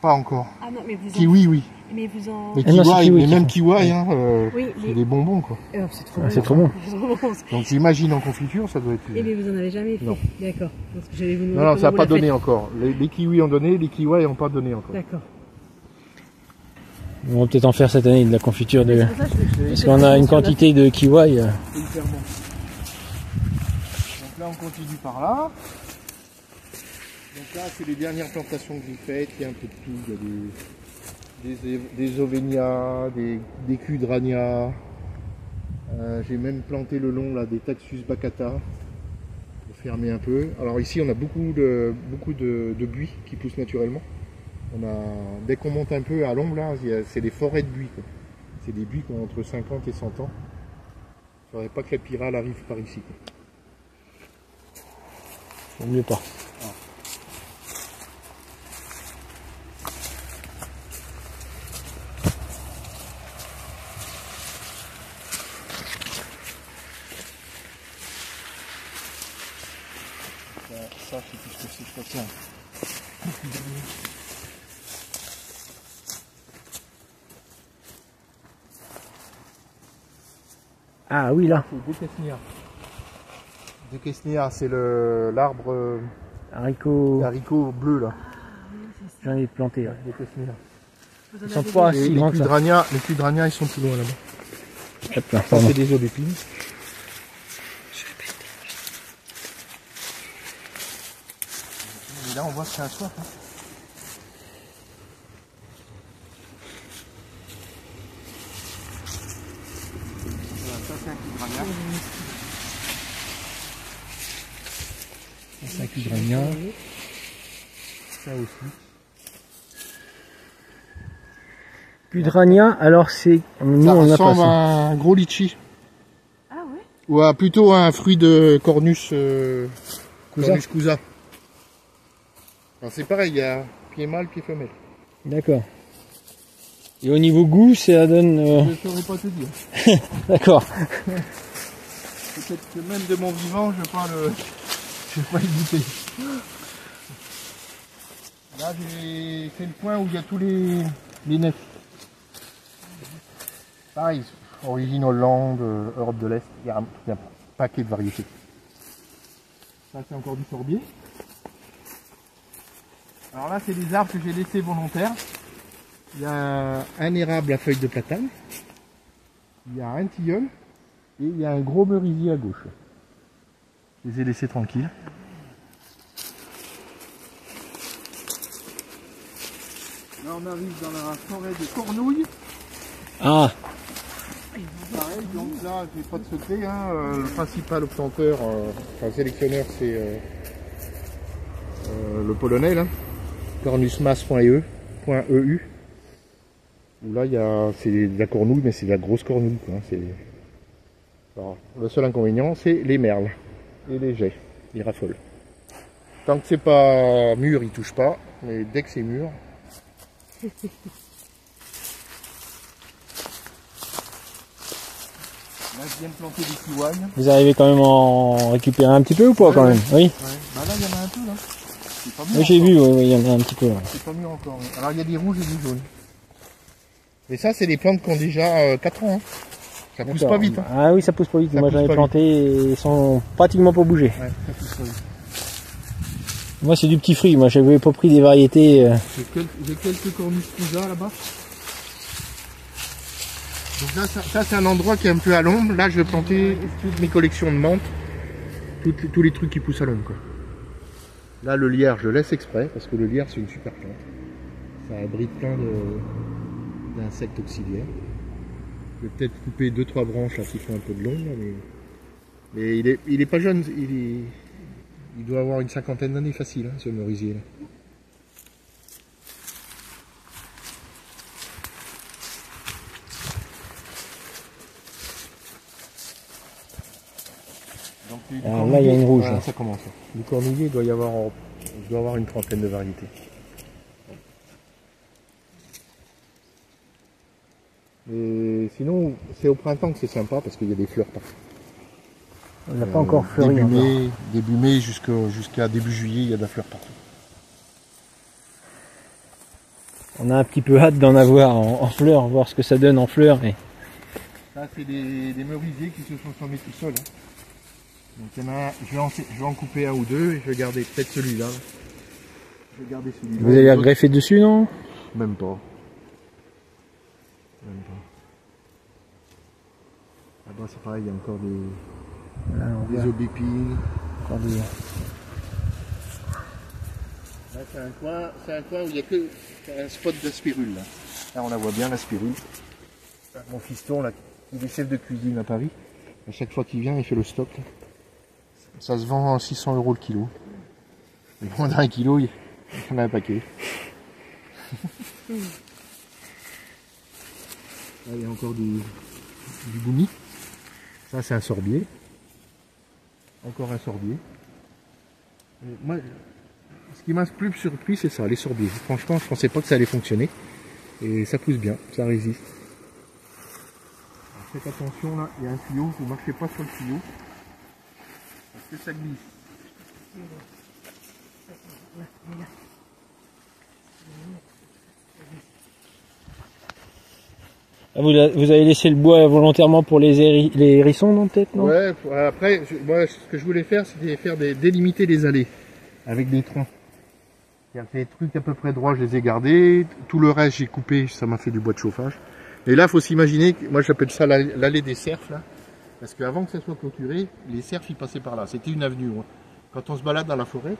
Pas encore. Ah non, mais vous en... Kiwi, oui. Mais vous en... Mais Ah non, c'est kiwai, kiwi mais qui même font. kiwai, hein, Oui, c'est mais... des bonbons quoi. C'est trop Ah, bon. c'est trop bon. C'est trop bon. Donc j'imagine en confiture, ça doit être... Eh mais vous en avez jamais fait? Non. D'accord. Parce que j'allais vous demander Non, ça n'a comment pas vous la donné faites. encore. Les kiwis ont donné, les kiwai n'ont pas donné encore. D'accord. On va peut-être en faire cette année de la confiture de... C'est pour ça que je- Parce qu'on a une quantité de kiwai. C'est hyper bon. Donc là on continue par là. Donc là c'est les dernières plantations que j'ai faites, il y a un peu de tout, il y a des ovenias, des cudranias. J'ai même planté le long là des Taxus baccata pour fermer un peu. Alors ici on a beaucoup de buis qui poussent naturellement. Dès qu'on monte un peu à l'ombre là, c'est des forêts de buis. C'est des buis qui ont entre 50 et 100 ans. Il ne faudrait pas que la pyrale arrive par ici. Vaut mieux pas. ça, je sais plus ce que c'est, je crois que c'est un... Ah oui, là. C'est Decasnia. Decasnia, c'est l'arbre Haricots bleu là. j'en ai planté. Ouais. Decasnia. Vous en Ils sont avez pas vu Et si les grands que ça. cudranias, ils sont plus loin là-bas. Hop là, Ça, pardon. c'est des aubépines. Et là, on voit que c'est un soif. Hein. Voilà, ça, c'est un cudrania. Ça, c'est un cudrania. Ça aussi. Cudrania, alors c'est... Nous, Ça on a pas ressemble ça. à un gros litchi. Ah ouais? Ou à plutôt un fruit de Cornus cousa. Alors, c'est pareil, il y a pied mâle, pied femelle. D'accord. Et au niveau goût, ça donne... Je ne saurais pas te dire. D'accord. Peut-être que même de mon vivant, je vais pas y goûter. Là, j'ai fait le point où il y a tous les nefs. Pareil, origine Hollande, Europe de l'Est, il y a un paquet de variétés. Ça, c'est encore du sorbier. Alors là, c'est des arbres que j'ai laissés volontaires. Il y a un érable à feuilles de platane. Il y a un tilleul. Et il y a un gros merisier à gauche. Je les ai laissés tranquilles. Là, on arrive dans la forêt de Cornouilles. Ah, Pareil, donc là, j'ai pas de secret. Hein. Le principal obtenteur, enfin sélectionneur, c'est le polonais, là. cornusmas.eu. Où là, c'est de la cornouille, mais c'est de la grosse cornouille. Quoi. Alors, le seul inconvénient, c'est les merles et les jets. Ils raffolent. Tant que c'est pas mûr, ils touchent pas. Mais dès que c'est mûr... Là, je viens de planter des kiwagnes. vous arrivez quand même à en récupérer un petit peu ou pas quand même? Oui. Ouais. Bah là, il y en a un peu, là. C'est pas mûr Oui, j'ai encore. vu, oui, il y en a un petit peu. Ouais. C'est pas mûr encore. Ouais. Alors, il y a des rouges et des jaunes. Et ça, c'est des plantes qui ont déjà 4 ans. Hein. Ça pousse pas vite. Hein. Ah oui, ça pousse pas vite. Ça Moi j'en ai pousse pas planté et ils sont pratiquement pas bougés. Ouais, ça pousse pas vite. Moi c'est du petit fruit, moi j'avais pas pris des variétés. J'ai quelques cornus cousa là-bas. Donc là, ça c'est un endroit qui est un peu à l'ombre. Là, je vais planter toutes mes collections de menthes. Tous les trucs qui poussent à l'ombre. Quoi. Là, le lierre, je le laisse exprès parce que le lierre, c'est une super plante. Ça abrite plein d'insectes auxiliaires. Je vais peut-être couper 2-3 branches là qui font un peu de l'ombre. Mais il est pas jeune. Il doit avoir une cinquantaine d'années facile, hein, ce merisier là. Donc, Alors là, il y a une rouge. Ah, ça commence. Du cornouiller, il doit y avoir une trentaine de variétés. Et sinon, c'est au printemps que c'est sympa parce qu'il y a des fleurs partout. On n'a pas encore fleuri. Début mai jusqu'à début juillet, il y a de la fleur partout. On a un petit peu hâte d'en avoir en fleurs, voir ce que ça donne en fleurs. Et... Ça, c'est des merisiers qui se sont formés tout seuls. Hein. Donc il y en a un, je vais en couper un ou deux et je vais garder peut-être celui-là. Je vais garder celui-là. Vous allez la greffer dessus, non? Même pas. Même pas. Là-bas c'est pareil, il y a encore des aubépines. Encore des... Là c'est un coin où il n'y a que un spot de spirule. Là on la voit bien la spirule. Mon fiston là, il est chef de cuisine à Paris. À chaque fois qu'il vient, il fait le stock. Là. Ça se vend à 600 € le kilo. Et moins d'un kilo, il y en a un paquet. Là, il y a encore du goumi. Ça, c'est un sorbier. Encore un sorbier. Et moi, ce qui m'a plus surpris, c'est ça, les sorbiers. Franchement, je pensais pas que ça allait fonctionner. Et ça pousse bien, ça résiste. Alors, faites attention, là, il y a un tuyau, vous ne marchez pas sur le tuyau. Parce que ça glisse. Là, regarde. Ah, vous avez laissé le bois volontairement pour les hérissons, non, peut-être, non? Ouais, après, moi, ce que je voulais faire, c'était délimiter les allées avec des troncs. C'est-à-dire que les trucs à peu près droits, je les ai gardés. Tout le reste, j'ai coupé, ça m'a fait du bois de chauffage. Et là, il faut s'imaginer, moi j'appelle ça l'allée des cerfs, là. Parce qu'avant que ça soit clôturé, les cerfs, ils passaient par là. C'était une avenue. Hein. Quand on se balade dans la forêt,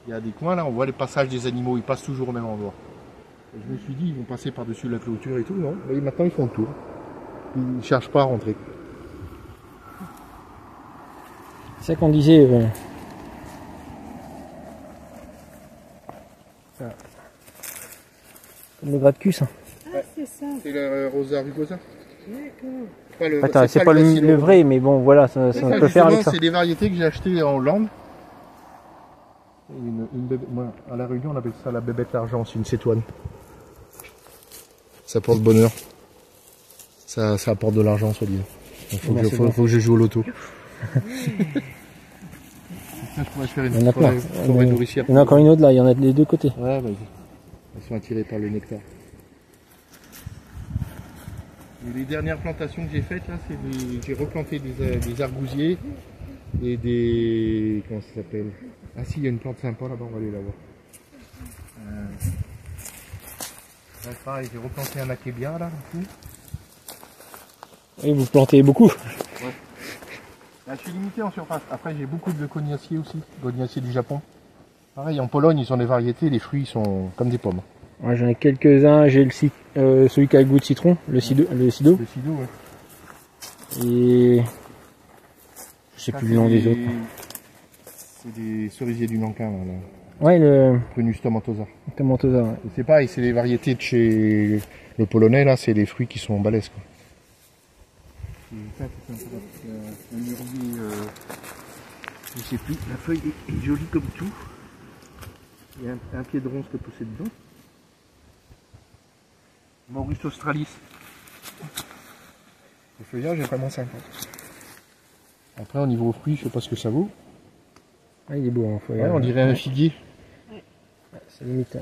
il y a des coins, là, on voit les passages des animaux, ils passent toujours au même endroit. Et je me suis dit, ils vont passer par-dessus la clôture et tout, non. Et maintenant, ils font le tour. Ils ne cherchent pas à rentrer. C'est ça qu'on disait. Comme le Gradcus. Hein. Ah, c'est ça. C'est le Rosa rugosa. D'accord. Attends, c'est pas le vrai, mais bon, voilà, ça peut faire avec ça. C'est des variétés que j'ai achetées en Hollande. Moi, à La Réunion, on appelle ça la bébête d'argent, c'est une cétoine. Ça porte bonheur. Ça apporte de l'argent, soit dit. Il faut que je joue au loto. Ça, je pourrais faire une forêt nourricière. Il y en a encore une autre là, il y en a des deux côtés. Ouais, vas-y. Elles sont attirées par le nectar. Et les dernières plantations que j'ai faites là, j'ai replanté des argousiers et des... Comment ça s'appelle? Ah si, il y a une plante sympa là-bas, on va aller la voir. Là, pareil, j'ai replanté un akébia là. Ici. Oui, vous plantez beaucoup. Ouais. Là, je suis limité en surface. Après, j'ai beaucoup de cognaciers aussi, cognaciers du Japon. Pareil, en Pologne, ils ont des variétés, les fruits sont comme des pommes. Ouais, j'en ai quelques-uns, j'ai celui qui a le goût de citron, le sido. Le sido, ouais. Et je sais plus le nom des autres. C'est des cerisiers du Nankin là. Ouais, le Prunus tomentosa. tomentosa, ouais. C'est pareil, c'est les variétés de chez le polonais là, c'est des fruits qui sont balèzes quoi. Ça, c'est un mûrier, je sais plus, la feuille est jolie comme tout. Il y a un pied de ronce qui est poussé dedans. Maurus australis. Le feuillage est vraiment sympa. Après au niveau fruits, je sais pas ce que ça vaut. Ah, il est beau, hein, Ouais, on dirait un figuier. Ouais, c'est limite.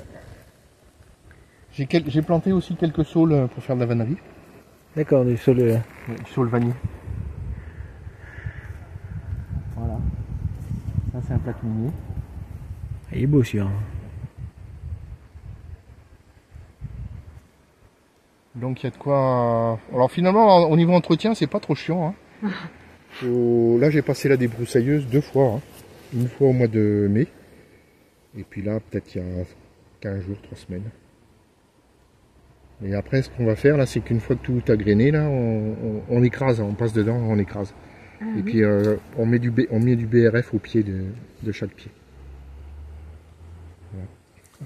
J'ai planté aussi quelques saules pour faire de la vannerie. D'accord, des saules. Ouais, saule vanille. Voilà. Ça c'est un plaque minier. Il est beau celui-là. Donc il y a de quoi... Alors finalement au niveau entretien c'est pas trop chiant. Hein. Là j'ai passé là des broussailleuses 2 fois. Hein. Une fois au mois de mai. Et puis là peut-être il y a 15 jours, 3 semaines. Et après ce qu'on va faire là c'est qu'une fois que tout a grainé là on écrase, on passe dedans, on écrase. Ah, et puis on met du BRF au pied de chaque pied. Voilà.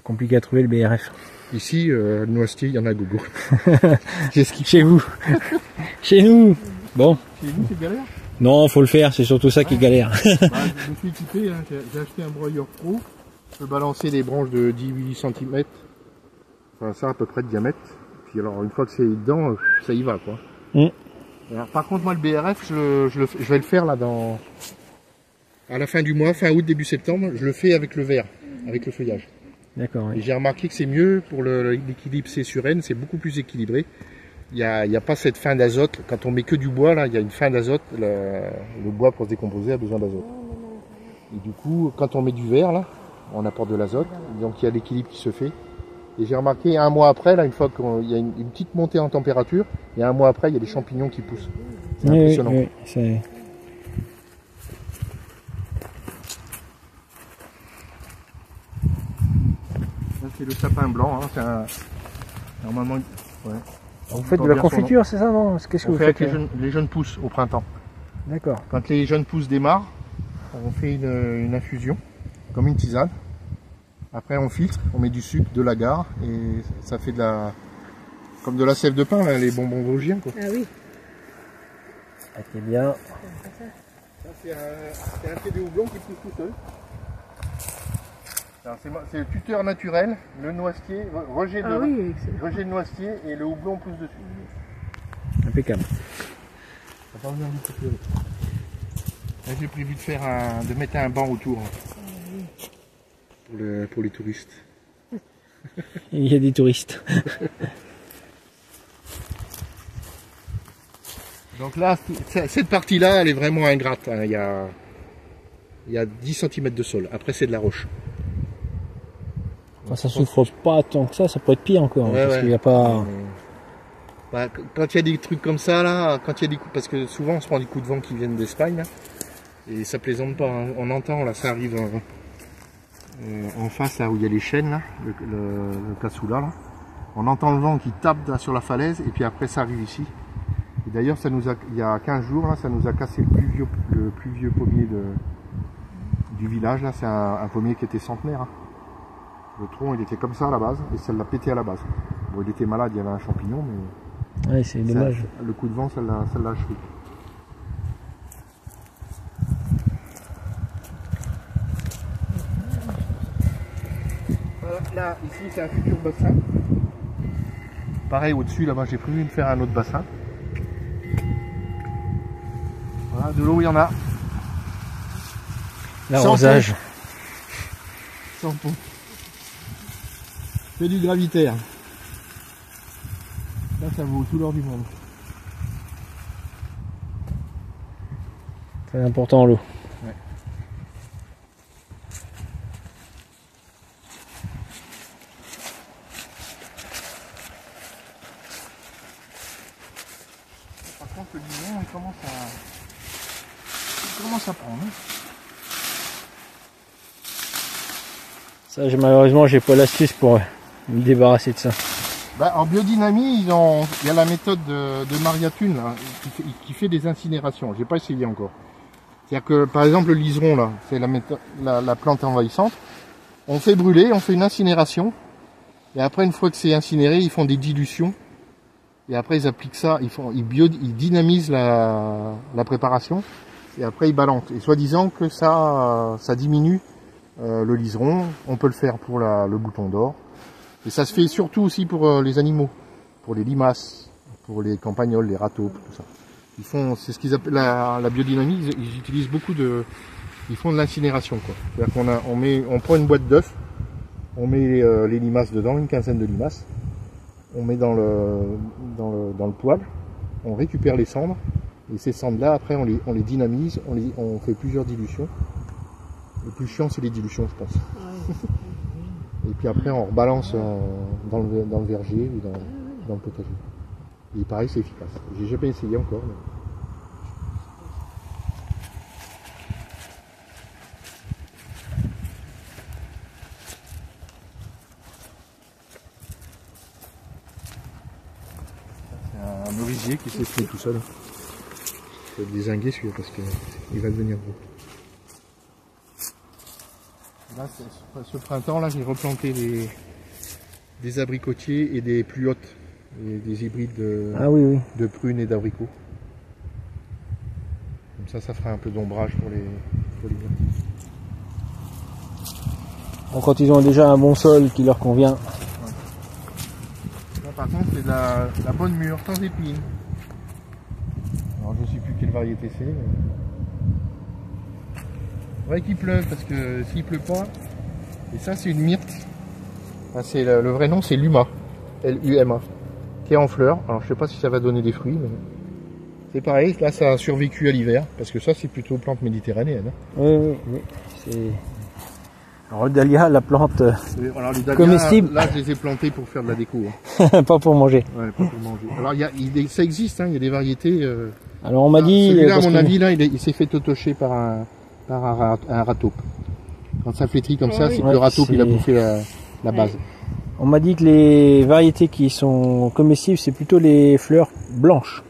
Compliqué à trouver le BRF. Ici, le noisetier, il y en a à gogo. Chez vous. Chez nous. Bon. Chez vous, c'est galère? Non, faut le faire, c'est surtout ça qui est galère. Bah, je me suis équipé, hein. J'ai acheté un broyeur pro. Je peux balancer des branches de 18 cm. Enfin, ça à peu près de diamètre. Puis alors, une fois que c'est dedans, ça y va, quoi. Alors, par contre, moi, le BRF, je vais le faire là à la fin du mois, fin août, début septembre. Je le fais avec le verre, avec le feuillage. D'accord. Oui. Et j'ai remarqué que c'est mieux pour l'équilibre C sur N, c'est beaucoup plus équilibré. Il n'y a pas cette fin d'azote. Quand on met que du bois, là, il y a une fin d'azote. Le bois, pour se décomposer, a besoin d'azote. Et du coup, quand on met du verre, là, on apporte de l'azote. Donc il y a l'équilibre qui se fait. Et j'ai remarqué un mois après, là, une fois qu'il y a une petite montée en température, et un mois après, il y a des champignons qui poussent. C'est impressionnant. Oui, c'est... C'est le sapin blanc, hein. Normalement, ouais. Vous faites de la confiture, c'est ça, non? Qu'est-ce que vous faites avec les jeunes pousses au printemps. D'accord. Quand les jeunes pousses démarrent, on fait une infusion, comme une tisane. Après on filtre, on met du sucre, de l'agar, et ça fait comme de la sève de pain, là, les bonbons vosgiens, quoi. Ah oui. Ah, c'est bien. Ça c'est un pied de houblon qui pousse tout seul. C'est le tuteur naturel, le noisetier, rejet de noisetier et le houblon pousse dessus. Impeccable. Ça pas besoin du couper. Là j'ai prévu de mettre un banc autour. pour les touristes. Il y a des touristes. Donc là, cette partie-là, elle est vraiment ingrate. Hein. Il y a 10 cm de sol. Après, c'est de la roche. Enfin, ça souffre pas tant que ça peut être pire encore. Ouais, parce ouais. qu'il n'y a pas... Bah, quand il y a des trucs comme ça, là, quand il y a des coups, parce que souvent on se prend des coups de vent qui viennent d'Espagne, là, et ça plaisante pas. Hein. On entend, là, ça arrive en face, là où il y a les chênes, là, le cassoulat, là. On entend le vent qui tape là, sur la falaise, et puis après ça arrive ici. Et d'ailleurs, il y a 15 jours, là, ça nous a cassé le plus vieux pommier du village. Là, c'est un pommier qui était centenaire. Hein. Le tronc, il était comme ça à la base, et ça l'a pété à la base. Bon, il était malade, il y avait un champignon, mais... Ouais, c'est dommage. Le coup de vent, ça l'a achevé. Là, ici, c'est un futur bassin. Pareil, au-dessus, là-bas, j'ai prévu de faire un autre bassin. Voilà, de l'eau, il y en a. L'arrosage. Sans pont. C'est du gravitaire. Là, ça vaut tout l'or du monde. C'est important l'eau. Ouais. Par contre, le limon, il commence à prendre. Hein. Ça, malheureusement, j'ai pas l'astuce pour me débarrasser de ça. Bah, en biodynamie, il y a la méthode de Maria Thune là, qui fait des incinérations. J'ai pas essayé encore. C'est-à-dire que, par exemple, le liseron, là, c'est la plante envahissante. On fait brûler, on fait une incinération. Et après, une fois que c'est incinéré, ils font des dilutions. Et après, ils appliquent ça, ils dynamisent la préparation. Et après, ils balancent. Et soi-disant que ça diminue le liseron. On peut le faire pour le bouton d'or. Et ça se fait surtout aussi pour les animaux. Pour les limaces, pour les campagnols, les râteaux, tout ça. C'est ce qu'ils appellent la biodynamie, ils utilisent beaucoup ils font de l'incinération, quoi. C'est-à-dire on prend une boîte d'œufs, on met les limaces dedans, une quinzaine de limaces, on met dans le poêle, on récupère les cendres, et ces cendres-là, après, on les dynamise, on fait plusieurs dilutions. Le plus chiant, c'est les dilutions, je pense. Et puis après, on rebalance dans le verger ou dans le potager. Et pareil, c'est efficace. J'ai jamais essayé encore. Mais... C'est un merisier qui s'est fait tout seul. Il faut le dézinguer celui-là parce qu'il va devenir gros. Là, ce printemps, là, j'ai replanté des abricotiers et des plus hautes. Et des hybrides de prunes et d'abricots. Comme ça fera un peu d'ombrage pour les gens. Donc, quand ils ont déjà un bon sol qui leur convient. Ouais. Là, par contre, c'est de la bonne mûre, sans épines. Alors, je ne sais plus quelle variété c'est. Mais... Ouais, qu'il pleuve, parce que s'il pleut pas. Et ça, c'est une myrte. Enfin, le vrai nom, c'est Luma. L-U-M-A. Qui est en fleurs. Alors je sais pas si ça va donner des fruits, mais c'est pareil, là ça a survécu à l'hiver, parce que ça c'est plutôt plante méditerranéenne. Oui. Alors le dahlia, la plante alors, les dahlias, comestible. Là je les ai plantés pour faire de la déco. Hein. Pas pour manger. Ouais, pas pour manger. Alors ça existe, hein, il y a des variétés. Alors on m'a dit... Celui-là à mon avis, là, il s'est fait totocher par un râteau. Quand ça flétrit comme ça, c'est que le râteau il a bouffé la base. On m'a dit que les variétés qui sont comestibles, c'est plutôt les fleurs blanches.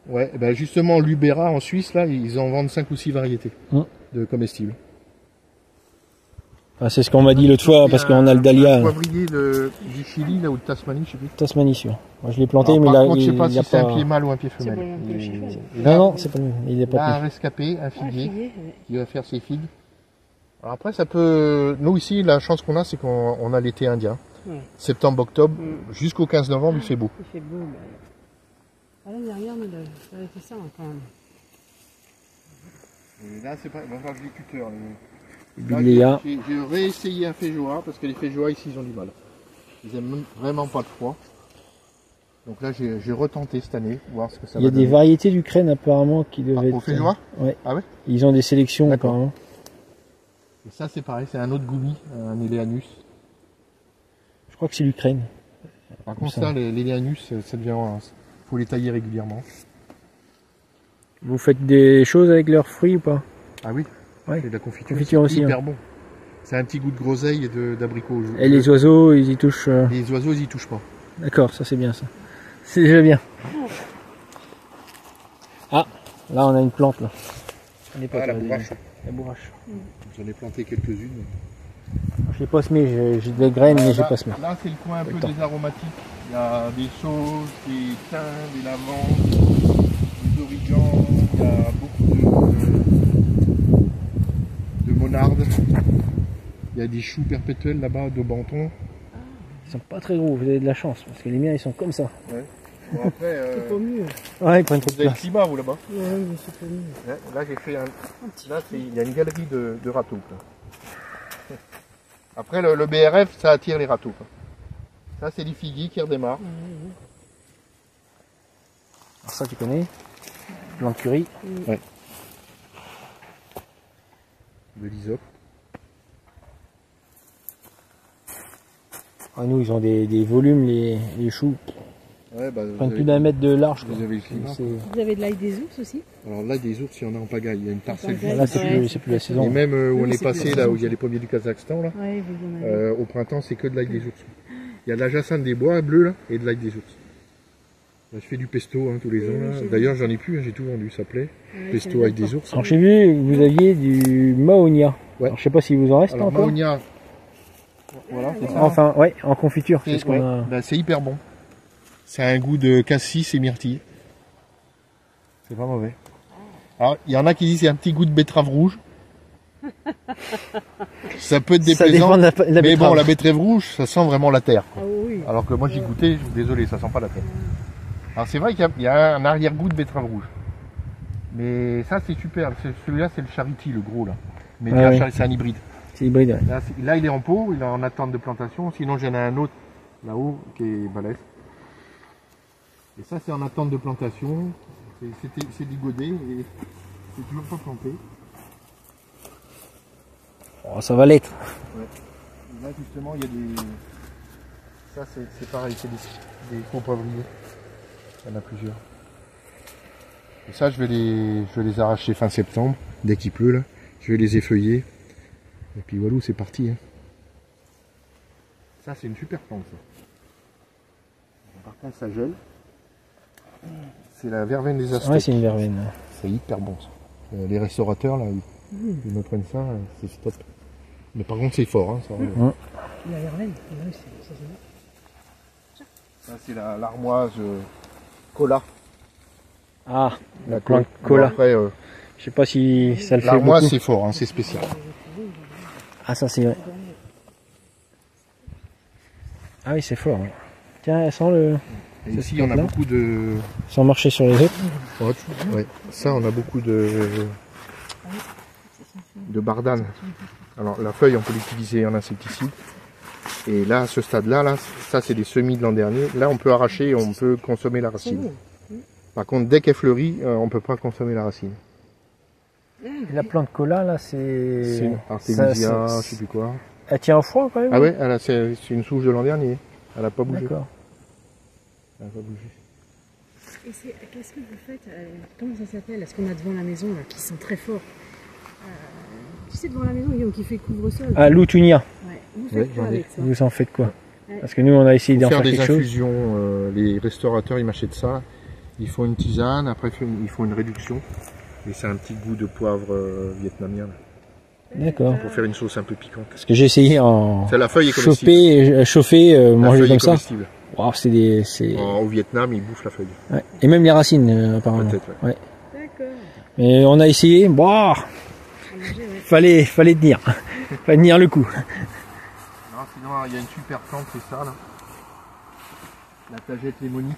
Ouais, ben justement, l'Ubera en Suisse, là, ils en vendent 5 ou 6 variétés de comestibles. Enfin, c'est ce qu'on m'a dit l'autre fois, parce qu'on a le dahlia. Le poivrier du Chili, là, ou de Tasmanie, je sais plus. Tasmanie, sûr. Moi, je l'ai planté, alors, mais par là, contre, je sais pas il si a c'est pas... un pied mâle ou un pied femelle. Non, c'est pas lui. Il est pas là, un plus. rescapé, un figuier, qui va faire ses figues. Alors après, ça peut... Nous, ici, la chance qu'on a, c'est qu'on a l'été indien. Septembre, octobre, jusqu'au 15 novembre, il fait beau. Il fait beau. L'année dernière, ça avait fait ça quand même. Et là, c'est pas... Il va falloir que je les tuteur. Buddleia. J'ai réessayé un Feijoa parce que les Feijoa ici ils ont du mal. Ils aiment vraiment pas le froid. Donc là j'ai retenté cette année, voir ce que ça va Il y a des donner. variétés d'Ukraine apparemment qui devaient Au être. Feijoa Ouais. Ah ouais. Ils ont des sélections D'accord. apparemment. Et ça c'est pareil, c'est un autre goumi, un Eleanus. Je crois que c'est l'Ukraine. Par Comme contre ça. ça, les Eleanus, ça devient, faut les tailler régulièrement. Vous faites des choses avec leurs fruits ou pas? Ah oui. Ouais. C'est de la confiture. Confiture aussi, Hyper bon. C'est un petit goût de groseille et d'abricot. Et les oiseaux, ils y touchent. Les oiseaux ils y touchent pas. D'accord, ça c'est bien ça. C'est déjà bien. Ah, là on a une plante là. On est pas Ah, la très- bourrache. La bourrache. J'en ai planté quelques-unes. Je l'ai pas semé, j'ai des graines mais j'ai là, pas semé. là, c'est le coin un Pas peu le temps. des aromatiques. Il y a des sauges, des thym, des lavandes, des origands, il y a beaucoup de monardes. Il y a des choux perpétuels là-bas, de Banton. Ils sont pas très gros, vous avez de la chance parce que les miens ils sont comme ça. Bon, après, C'est pas mieux. Ouais, ils prennent trop vous de avez le place. climat, vous, là-bas. Ouais, mais c'est pas mieux. Là, j'ai fait un... Là, il y a une galerie de râteaux. Là. Après, le BRF, ça attire les râteaux. Quoi. Ça, c'est les figuiers qui redémarrent. Alors ça tu connais. Blanc de curry. De l'hysope. Ah, nous ils ont des volumes les choux. Ouais, bah, Ils prennent plus d'un mètre de large. Quoi. vous avez le climat. C'est- Vous avez de l'ail des ours aussi? Alors là, des ours, il y en a en pagaille. Il y a une parcelle. pagaille. Là c'est Ouais, plus, c'est plus la Et saison. même où Oui, on est c'est passé, plus là la où il y a les pommiers du Kazakhstan, là, Ouais, vous en avez. au printemps, c'est que de l'ail des ours. Il y a de la jacinthe des bois bleus, là, et de l'ail des ours. Là, je fais du pesto tout les Oui, ans. oui, Là. j'ai vu. D'ailleurs, j'en ai plus, j'ai tout vendu, ça plaît. Ouais, Pesto c'est avec bien des ours. Alors j'ai vu que vous aviez du Mahonia. Ouais. Alors, je sais pas s'il vous en reste Alors, encore. Mahonia, voilà, c'est ça. Enfin, ouais, en confiture, c'est ce qu'on ouais, a. bah, c'est hyper bon. C'est un goût de cassis et myrtille. C'est pas mauvais. Alors, il y en a qui disent c'est un petit goût de betterave rouge. Ça peut être Ça déplaisant. dépend de la Mais bon, betterave. la betterave rouge, ça sent vraiment la terre. Ah oui. Alors que moi j'ai goûté, désolé, ça sent pas la terre. Alors c'est vrai qu'il y a un arrière-goût de betterave rouge. Mais ça c'est super. Celui-là c'est le Charity, le gros là. Mais Ah oui. c'est un hybride. C'est hybride, ouais. Là il est en pot, il est en attente de plantation. Sinon j'en ai un autre là-haut qui est balèze. Et ça c'est en attente de plantation. C'est du godet et c'est toujours pas planté. Oh, ça va l'être. Et là justement il y a des... Ça c'est pareil, c'est des faux poivriers. Il y en a plusieurs. Et ça je vais les arracher fin septembre, dès qu'il pleut là. Je vais les effeuiller. Et puis voilà, c'est parti. Hein. Ça c'est une super plante ça. Par contre ça gèle. C'est la verveine des Aztèques. Ouais, c'est une verveine. C'est hyper bon ça. Les restaurateurs là, ils me prennent ça, c'est top. Mais par contre c'est fort. Hein, ça. La verveine. Ouais, ça, Ça c'est l'armoise cola. Ah, La plante cola. Après, je sais pas si ça le fait l'armoise beaucoup. c'est fort, hein, c'est spécial. Ah, ça c'est vrai. Ah oui, c'est fort. Ouais. Tiens, elle sent le... Et C'est ici ce on a là beaucoup de... Sans marcher sur les autres. Ouais. Ça on a beaucoup de bardane. Alors la feuille on peut l'utiliser en insecticide. Et là à ce stade-là, là, ça c'est des semis de l'an dernier. Là on peut arracher et on peut consommer la racine. Par contre dès qu'elle fleurit, on peut pas consommer la racine. La plante cola, là, C'est c'est... une Artemisia, ça- je sais plus quoi. Elle tient au froid quand même. Ah ouais, c'est une souche de l'an dernier. Elle a pas bougé. D'accord. Elle a pas bougé. Et qu'est-ce que vous faites comment ça s'appelle? Ce qu'on a devant la maison là, qui sent très fort. Tu sais, devant la maison, Guillaume, qui fait couvre-sol. Ah, l'outunia. Ouais. Vous Ouais, faites quoi j'en ai. avec ça? Vous en faites quoi? Ouais. Parce que nous, on a essayé d'en Pour faire faire des quelque chose. infusions, les restaurateurs ils m'achètent ça. Ils font une tisane, après ils font une réduction. Et c'est un petit goût de poivre vietnamien. Là, D'accord. pour faire une sauce un peu piquante. Parce que j'ai essayé en C'est la feuille est comestible. chauffer, La manger feuille comme est ça. comestible. Wow, Au Vietnam, ils bouffent la feuille. Ouais. Et même les racines, apparemment. Peut-être, ouais. Ouais. D'accord. Mais on a essayé. Bon, À manger, ouais. fallait tenir. Fallait tenir le coup. Non, sinon, il y a une super plante, c'est ça, là. La tagette lémonique.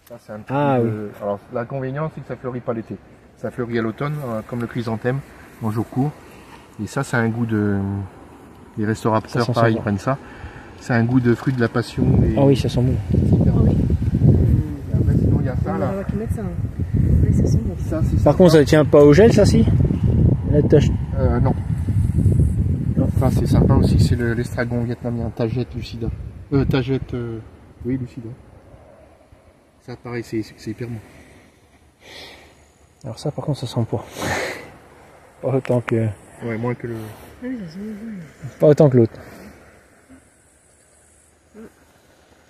Ça, c'est un petit Ah, peu de... Alors, l'inconvénient, c'est que ça fleurit pas l'été. Ça fleurit à l'automne, comme le chrysanthème, en jour court. Et ça, c'est un goût de... Les restaurateurs, sent pareil, bon. ils prennent ça. C'est un goût de fruit de la passion. Et... Ah oui, ça sent bon. Super Ah bon. oui. Et après, sinon, il y a ça, On là. va qu'ils mettent ça. Hein. Oui, ça sent bon. Ça, c'est Par sympa. contre, ça tient pas au gel, ça, si? La tâche. Non. Ça, c'est sympa aussi. C'est l'estragon vietnamien. Tajette lucida. Tajette... Oui, lucida. Ça, pareil, c'est hyper bon. Alors ça, par contre, ça sent pas. Pas autant que... Ouais, moins que le... Ah oui, ça sent bon. Pas autant que l'autre.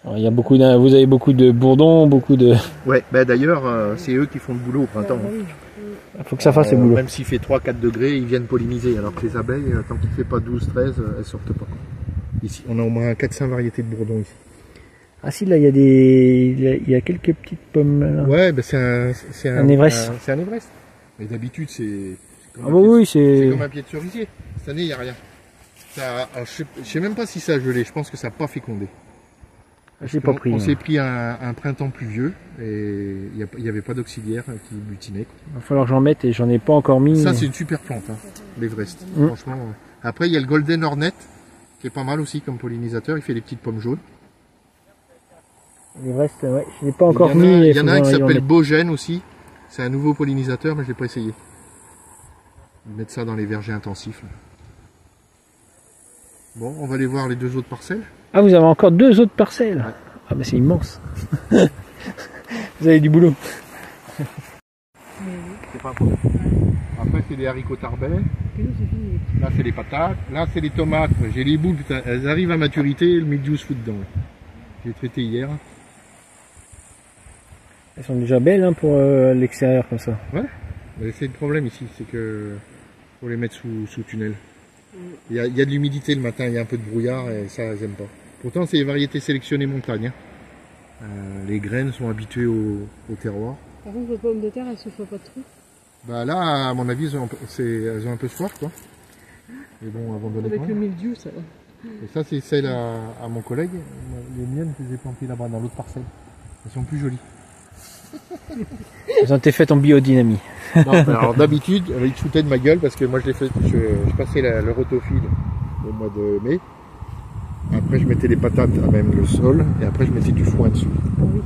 Alors, il y a beaucoup vous avez beaucoup de bourdons, beaucoup de... Ouais, bah d'ailleurs, c'est eux qui font le boulot au printemps. Ah, oui. Il faut que ça fasse le boulot. Même s'il fait 3-4 degrés, ils viennent polliniser. Alors que les abeilles, tant qu'il ne fait pas 12-13, elles sortent pas. Ici, on a au moins 400 variétés de bourdons ici. Ah si, là, il y a des... Il y a quelques petites pommes, là. Ouais, bah Un Everest. C'est un Everest. Mais d'habitude, c'est comme, Ah bah oui, c'est c'est... comme un pied de cerisier. Cette année, il n'y a rien. Ça, alors, je sais même pas si ça a gelé. Je pense que ça n'a pas fécondé. J'ai pas pris. On hein. s'est pris un printemps pluvieux et il n'y avait pas d'auxiliaire qui butinait. Il va falloir que j'en mette et j'en ai pas encore mis. Ça, mais- c'est une super plante, hein, l'Everest. Mm. Franchement. Après, il y a le Golden Hornet qui est pas mal aussi comme pollinisateur. Il fait des petites pommes jaunes. l'Everest, ouais, je l'ai pas encore il y en a, mis. il y en a un qui faudra y en s'appelle mettre. Bogène aussi. C'est un nouveau pollinisateur, mais je l'ai pas essayé. Mettre ça dans les vergers intensifs. Là. Bon, on va aller voir les deux autres parcelles. Ah, vous avez encore 2 autres parcelles. Ouais. Ah bah c'est immense. Vous avez du boulot. C'est pas un problème. Après, c'est des haricots tarbais. Et nous, c'est fini. Là, c'est les patates. Là, c'est les tomates. J'ai les boules, putain, elles arrivent à maturité. Le mildiou se fout dedans. J'ai traité hier. Elles sont déjà belles hein, pour l'extérieur comme ça. Mais c'est le problème ici, c'est que faut les mettre sous tunnel. Il y a de l'humidité le matin, il y a un peu de brouillard et ça, elles n'aiment pas. Pourtant, c'est des variétés sélectionnées montagne. Hein. Les graines sont habituées au terroir. Par contre, les pommes de terre, elles souffrent pas de trous. Bah là, à mon avis, elles ont un peu soif, quoi. Mais bon, abandonnées Avec quand le même. mildiou, ça va. Et ça, c'est celle à mon collègue. Les miennes que j'ai plantées là-bas dans l'autre parcelle. Elles sont plus jolies. Elles ont été faites en biodynamie. Non, alors d'habitude, il se foutait de ma gueule parce que moi je passais le rotophile au mois de mai. Après je mettais les patates à même le sol et après je mettais du foin dessus. Ah oui.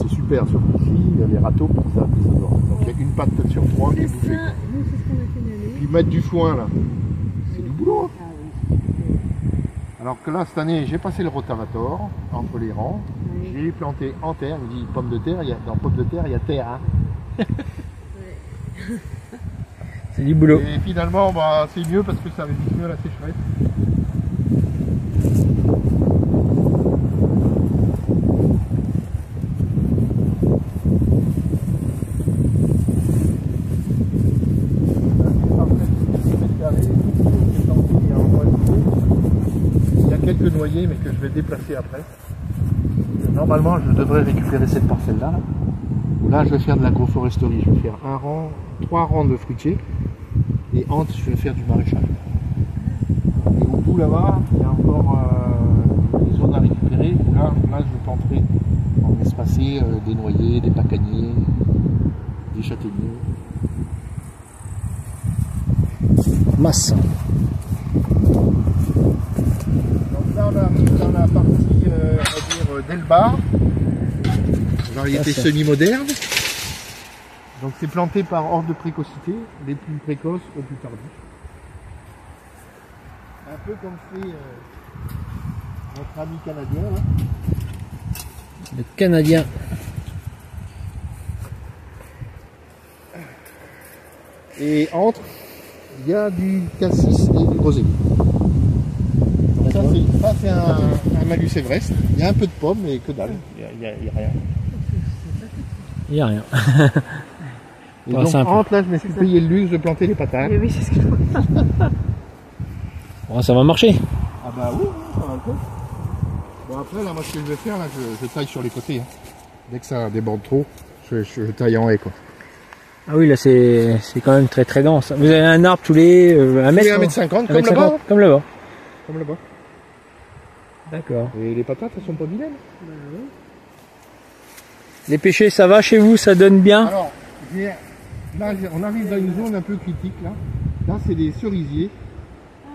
C'est super, sauf qu'ici il y a les râteaux qui adorent. Donc il y a une patte sur 3 qui est Et bouffée. ça, nous, c'est ce qu'on a fait l'année. Puis mettre du foin là, c'est du boulot. Hein. Ah oui. Alors que là cette année j'ai passé le rotavator entre les rangs. Oui. J'ai planté en terre, il me dit pomme de terre, dans pomme de terre il y a terre. Hein. C'est du boulot. Et finalement bah, c'est mieux parce que ça résiste mieux à la sécheresse. Il y a quelques noyers mais que je vais déplacer après. Normalement je devrais récupérer cette parcelle là. Là je vais faire de l'agroforesterie, je vais faire 3 rangs de fruitiers et entre je vais faire du maraîchage. Et au bout là-bas il y a encore des zones à récupérer. Là je planterai en espacé des noyers, des pacaniers, des châtaigniers. Masse. Donc là on arrive dans la partie on va dire d'Elbar, variété Ah, semi-moderne. Donc c'est planté par ordre de précocité, les plus précoces aux plus tardifs. Un peu comme fait notre ami canadien là. Le Canadien. Et entre, il y a du cassis et du groseillier. Donc ça c'est un malus Everest. Il y a un peu de pommes mais que dalle. Il y a rien. Il n'y a rien. Et Pas donc simple. entre là je me suis payé le luxe de planter les patates. Oui, c'est ce que je vois. Bon, ça va marcher. Ah bah oui, ça va le faire. Bon après là moi ce que je vais faire là, je taille sur les côtés. Hein. Dès que ça déborde trop, je taille en haie quoi. Ah oui, là c'est quand même très très dense. Vous avez un arbre tous les 1 mètre. 1m50 comme 1m50, là-bas. Comme là-bas. Comme là-bas. D'accord. Et les patates elles sont pas vilaines. Bah oui. Les pêchers, ça va chez vous? Ça donne bien? Alors, là on arrive dans une zone un peu critique là. Là c'est des cerisiers.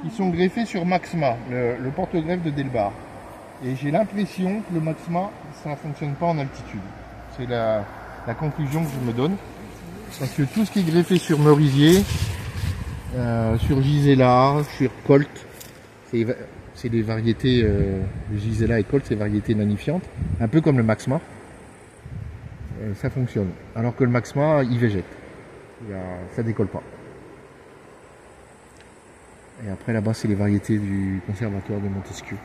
qui sont greffés sur Maxma, le porte-greffe de Delbar. Et j'ai l'impression que le Maxma, ça ne fonctionne pas en altitude. C'est la conclusion que je me donne. Parce que tout ce qui est greffé sur Merisier, sur Gisela, sur Colt, c'est des variétés, Gisela et Colt, c'est des variétés nanifiantes, un peu comme le Maxma. Ça fonctionne. Alors que le Maxma, il végète. Ça décolle pas. Et après là-bas, c'est les variétés du conservatoire de Montesquieu.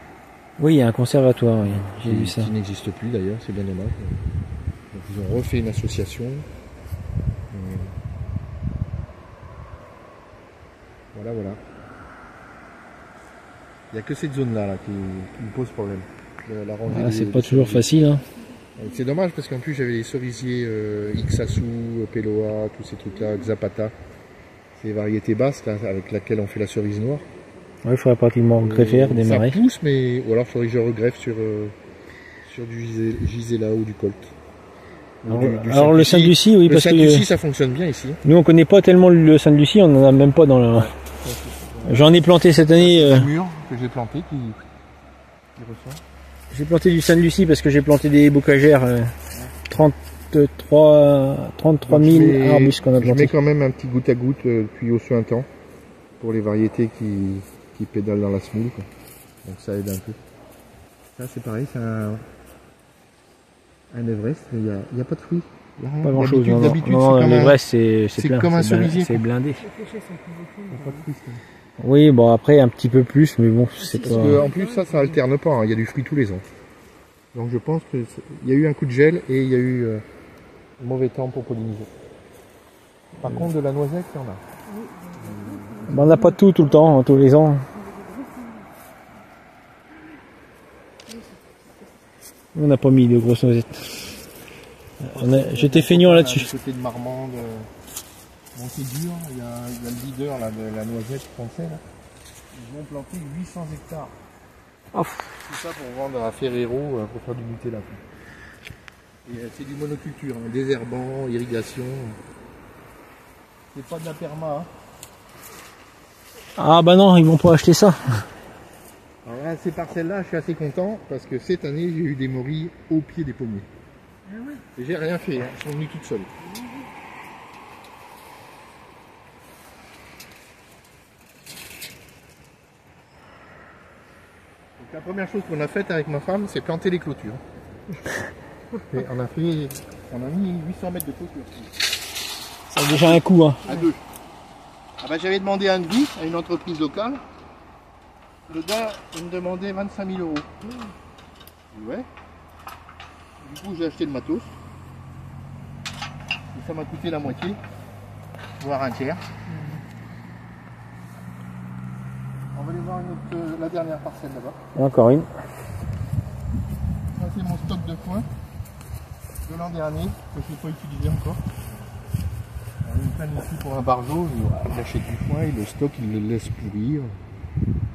Oui, il y a un conservatoire, oui. J'ai vu ça. Qui n'existe plus d'ailleurs, c'est bien dommage. Donc, ils ont refait une association. Voilà, voilà. Il n'y a que cette zone-là là, qui me pose problème. La rangée Ah, c'est pas toujours facile. Hein. C'est dommage parce qu'en plus j'avais les cerisiers Ixasu, Peloa, tous ces trucs-là, Zapata. C'est les variétés basses là, avec laquelle on fait la cerise noire. Ouais, il faudrait pratiquement greffer, démarrer. Ça pousse, mais ou alors il faudrait que je regreffe sur du Gisela ou du Colt. Alors le Sainte-Lucie, oui, parce que le Sainte-Lucie, ça fonctionne bien ici. Nous, on connaît pas tellement le Sainte-Lucie, on en a même pas dans le. J'en ai planté cette année. Un mur que j'ai planté qui ressort. J'ai planté du Sainte-Lucie parce que j'ai planté des bocagères. 33 000 arbustes qu'on a plantés. Je mets quand même un petit goutte à goutte depuis au un temps pour les variétés qui pédalent dans la semoule. Quoi. Donc ça aide un peu. Ça c'est pareil, c'est un Everest, mais il n'y a pas de fruits. Pas grand chose. D'habitude, l'Everest c'est plein. Comme un cerisier. C'est blindé. Oui, bon après un petit peu plus, mais bon, c'est pas. Parce que, en plus ça alterne pas, hein. Il y a du fruit tous les ans. Donc je pense qu'il y a eu un coup de gel et il y a eu mauvais temps pour polliniser. Par contre de la noisette, il y en a. On n'a pas tout le temps, hein, tous les ans. On n'a pas mis de grosses noisettes. J'étais feignant là-dessus. Du côté de Marmande, c'est dur, il y a le leader là, de la noisette français. Là. Ils vont planter 800 hectares. Oh. Tout ça pour vendre à Ferrero pour faire du Nutella. C'est du monoculture, hein, désherbant, irrigation. C'est pas de la perma. Hein. Ah bah non, ils vont pas acheter ça. Alors là, ces parcelles-là, je suis assez content parce que cette année, j'ai eu des morilles au pied des pommiers. Ah ouais. Et j'ai rien fait, hein. Elles sont venues toutes seules. Donc, la première chose qu'on a faite avec ma femme, c'est planter les clôtures. Et on a mis 800 mètres de clôture. Ça a déjà un coût, hein. À deux. Ah bah, j'avais demandé un devis à une entreprise locale. Le gars, il me demandait 25 000 euros. Ouais. Du coup, j'ai acheté le matos. Et ça m'a coûté la moitié, voire un tiers. On va aller voir la dernière parcelle là-bas. Encore une. Ça, c'est mon stock de foin de l'an dernier, que je n'ai pas utilisé encore. Il me prenne ici pour un bargeau, il achète du foin, il le stocke, il le laisse pourrir.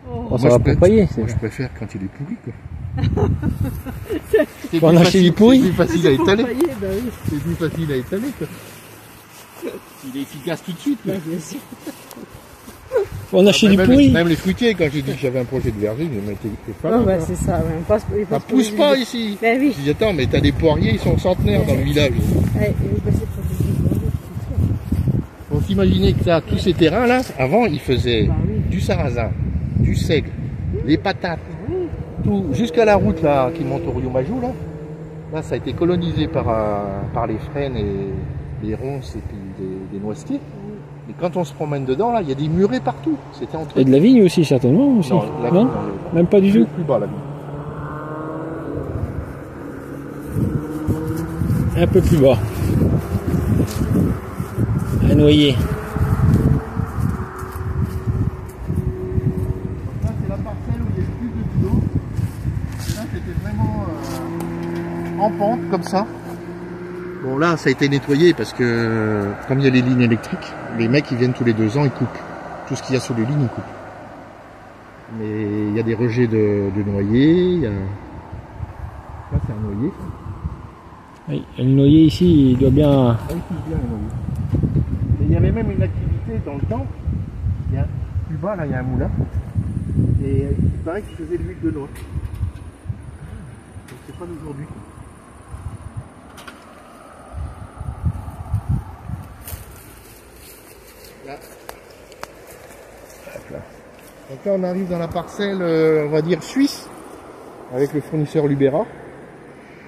Oh, ça va pour pailler. Moi je préfère quand il est pourri quoi. Faut en acheter du pourri. C'est plus facile à étaler. Bah oui. C'est plus facile à étaler quoi. Il est efficace tout de suite. Quoi. Bien sûr. Faut en acheter du pourri. Même les fruitiers, quand j'ai dit que j'avais un projet de verger, ils m'ont été fans. Oh, bah, c'est ça, ouais. Ça pousse pas ici. Bah oui. Je dis attends, mais t'as des poiriers, ils sont centenaires dans le village. Ouais, bah, c'est protégé. Faut s'imaginer que là, tous ces terrains là, avant ils faisaient du sarrasin, du seigle, les patates, tout jusqu'à la route là qui monte au Rio Majou là. Là ça a été colonisé par les frênes et les ronces et puis des noisetiers. Et quand on se promène dedans là, il y a des murets partout. C'était entre. Et de la vigne aussi certainement aussi. Non, la non, vigne, même pas du tout. Plus bas la vigne. Un peu plus bas. Un noyer. Là c'est la parcelle où il y a le plus de boulot. Là c'était vraiment en pente comme ça. Bon là ça a été nettoyé parce que comme il y a les lignes électriques, les mecs ils viennent tous les 2 ans, ils coupent. Tout ce qu'il y a sur les lignes ils coupent. Mais il y a des rejets de noyers, il y a... Là c'est un noyer. Oui, le noyer ici il doit bien. Ah, il pousse bien le noyer. Et il y avait même une activité dans le temps. Plus bas là il y a un moulin. Et il paraît qu'il faisait de l'huile de noix. Donc c'est pas d'aujourd'hui. Là. Hop là. Donc là on arrive dans la parcelle, on va dire suisse, avec le fournisseur Lubera.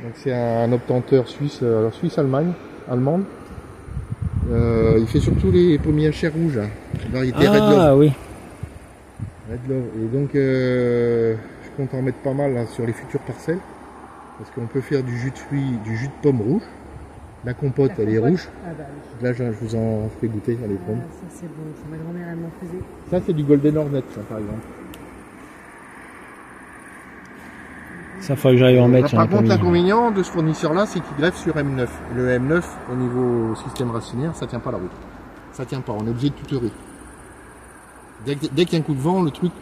Donc c'est un obtenteur suisse, Suisse-Allemagne, allemande. Il fait surtout les pommiers à chair rouge, hein, variété Red Love. Ah oui. Red Love. Et donc je compte en mettre pas mal là, sur les futures parcelles. Parce qu'on peut faire du jus de fruits, du jus de pomme rouge. La compote, elle est rouge. Ah bah oui. Là, je vous en ferai goûter, elle est bonne. Ah, ça c'est bon, ça, ma grand-mère elle m'en faisait. Ça, c'est du Golden Hornet, ça, par exemple. Ça, faudrait que j'arrive à en mettre. Par contre, l'inconvénient de ce fournisseur-là, c'est qu'il greffe sur M9. Le M9, au niveau système racinaire, ça tient pas la route. Ça tient pas, on est obligé de tutorer. Dès qu'il y a un coup de vent, le truc,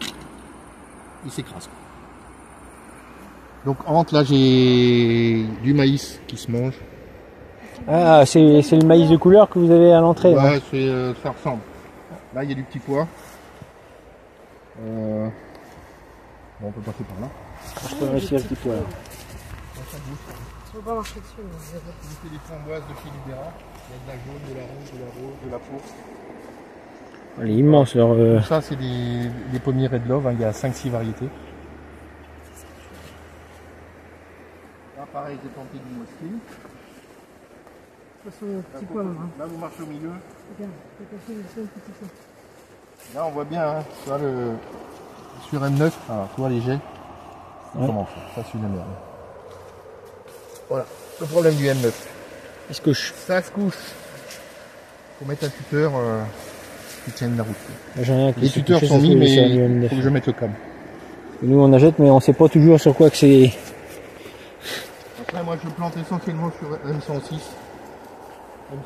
il s'écrase. Donc, entre là, j'ai du maïs qui se mange. Ah, c'est le maïs de couleur que vous avez à l'entrée. Ouais, ça ressemble. Là, il y a du petit pois. Bon, on peut passer par là. Je peux réussir le petit pois. Je peux pas marcher dessus. Mais... C'est des framboises de chez Libera. Il y a de la jaune, de la rouge, de la rose, de la pourpre. Elle est immense leur. Ça, c'est des pommiers Red Love. Hein. Il y a 5-6 variétés. Là, pareil, j'ai planté du mousseline. De toute façon, petit pois, maman. Là, vous marchez au milieu. Regarde, petit pois. Là, on voit bien, hein, tu vois, sur M9, alors, tu vois les jets. Ouais. Comment ça, c'est une merde. Voilà, le problème du M9. Il se couche. Ça se couche. Faut mettre un tuteur qui tienne la route. J'en ai un qui Les se tuteurs couche, sont ça, mis, mais c'est il un faut que je mette le câble. Nous on achète, mais on sait pas toujours sur quoi que c'est. Après, moi, je plante essentiellement sur M106.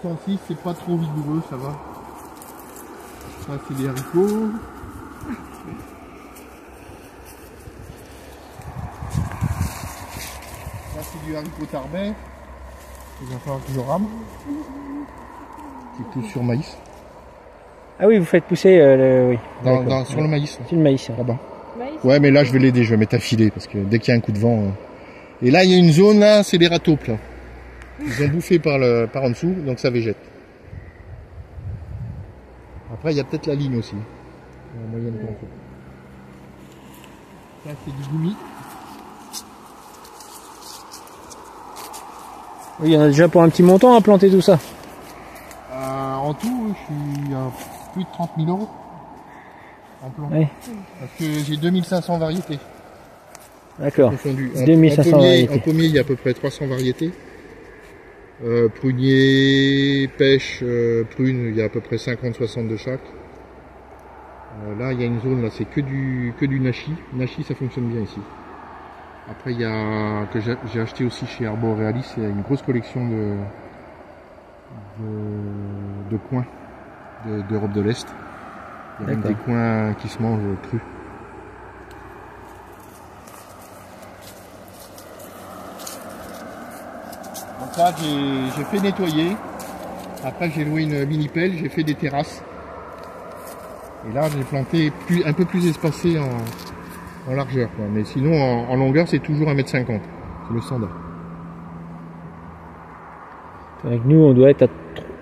M106, c'est pas trop vigoureux, ça va. Ça, c'est des haricots. Là, c'est du haricot tarbais. Il va falloir que je rame. Qui pousse sur maïs. Ah oui, vous faites pousser oui. Sur le maïs. C'est le maïs. Là-bas. Maïs. Ouais, mais là, je vais l'aider, je vais mettre à filer parce que dès qu'il y a un coup de vent. Et là, il y a une zone, là, c'est les rataupes, là. Ils ont bouffé par en dessous, donc ça végète. Après, il y a peut-être la ligne aussi. La moyenne qu'on fait. Ça, c'est du gumi. Oui, il y en a déjà pour un petit montant à planter tout ça. En tout, je suis à plus de 30 000 euros en plan. Oui. Parce que j'ai 2500 variétés. D'accord. Confondues. 2500 variétés. En pommier, il y a à peu près 300 variétés. Prunier, pêche, prune, il y a à peu près 50-60 de chaque. Là, il y a une zone, là, c'est que du nachi. Nachi, ça fonctionne bien ici. Après, il y a, que j'ai acheté aussi chez Arborealis, il y a une grosse collection de coins d'Europe de l'Est. Il y a même des coins qui se mangent crus. Donc là, j'ai fait nettoyer. Après, j'ai loué une mini pelle, j'ai fait des terrasses. Et là, j'ai planté un peu plus espacé en largeur, quoi. Mais sinon, en longueur, c'est toujours 1,50 m. C'est le standard. Avec nous, on doit être à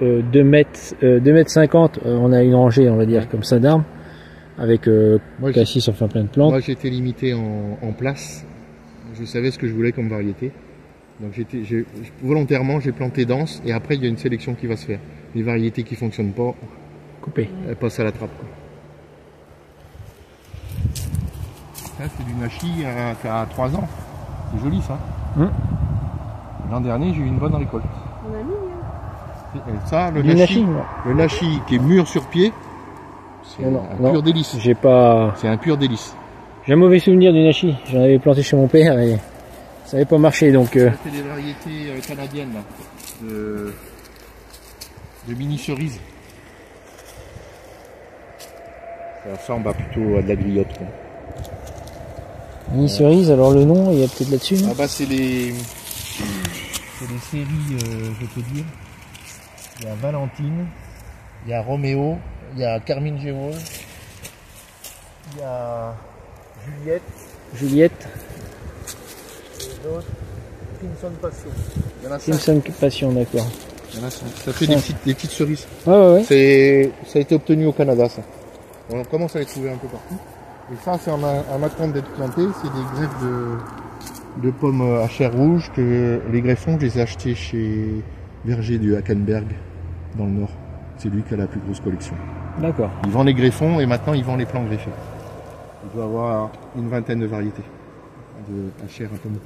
2 mètres 50. On a une rangée, on va dire, comme ça d'arbres. Avec cassis, enfin plein de plantes. Moi, j'étais limité en place. Je savais ce que je voulais comme variété. Donc, volontairement, j'ai planté dense. Et après, il y a une sélection qui va se faire. Les variétés qui ne fonctionnent pas, Coupé. elles passent à la trappe, quoi. Ça, c'est du nachi qui a 3 ans. C'est joli, ça. L'an dernier, j'ai eu une bonne récolte. On a mis, hein. Et ça, le Du nachi qui est mûr sur pied, c'est un pur délice. J'ai pas. C'est un pur délice. J'ai un mauvais souvenir du nachi. J'en avais planté chez mon père et ça n'avait pas marché, donc. Ça, c'est des variétés canadiennes là, de mini cerises. Ça ressemble plutôt à de la griotte, quoi. Mini cerise, alors le nom, il y a peut-être là-dessus. Ah bah c'est des séries, je peux dire. Il y a Valentine, il y a Roméo, il y a Carmine Géol, il y a Juliette Juliette. et l'autre Crimson Passion. Il y en a 5. Simpson Passion, d'accord. Il y en a 5. Ça fait des petites cerises. Ouais. Ça a été obtenu au Canada, ça. On commence à les trouver un peu partout. Et ça, c'est en attente d'être planté. C'est des greffes de pommes à chair rouge que les greffons, je les ai achetés chez Verger du Hackenberg, dans le Nord. C'est lui qui a la plus grosse collection. D'accord. Il vend les greffons et maintenant il vend les plants greffés. Il doit avoir une vingtaine de variétés à chair à pomme rouge.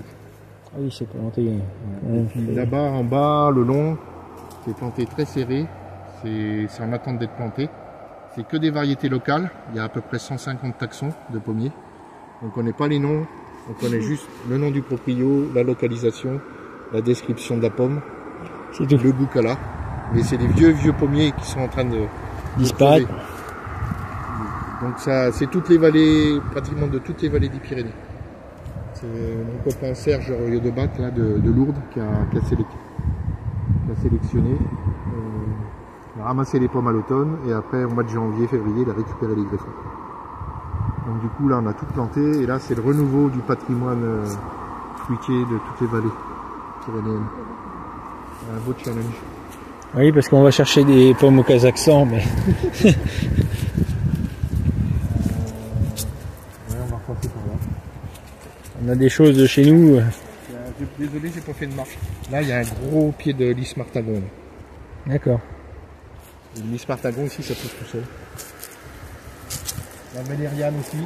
Ah oui, c'est planté. Et puis là-bas, en bas, le long, c'est planté très serré. C'est en attente d'être planté. C'est que des variétés locales. Il y a à peu près 150 taxons de pommiers. On ne connaît pas les noms. On connaît juste le nom du proprio, la localisation, la description de la pomme, C'est tout. le goût qu'elle a. Mais c'est des vieux pommiers qui sont en train de Disparaître. crever. Donc ça, c'est toutes les vallées, pratiquement de toutes les vallées des Pyrénées. C'est mon copain Serge de Bac là, de Lourdes qui a sélectionné, il a ramassé les pommes à l'automne et après au mois de janvier, février, il a récupéré les greffons. Donc du coup là on a tout planté et là c'est le renouveau du patrimoine fruitier de toutes les vallées pyrénéennes. Un beau challenge. Oui, parce qu'on va chercher des pommes au Kazakhstan, mais Ouais, on va repasser par là. on a des choses de chez nous. Désolé, j'ai pas fait de marche. Là, il y a un gros pied de lys martagon. D'accord. Le lys martagon ici, ça pousse tout seul. La valériane aussi.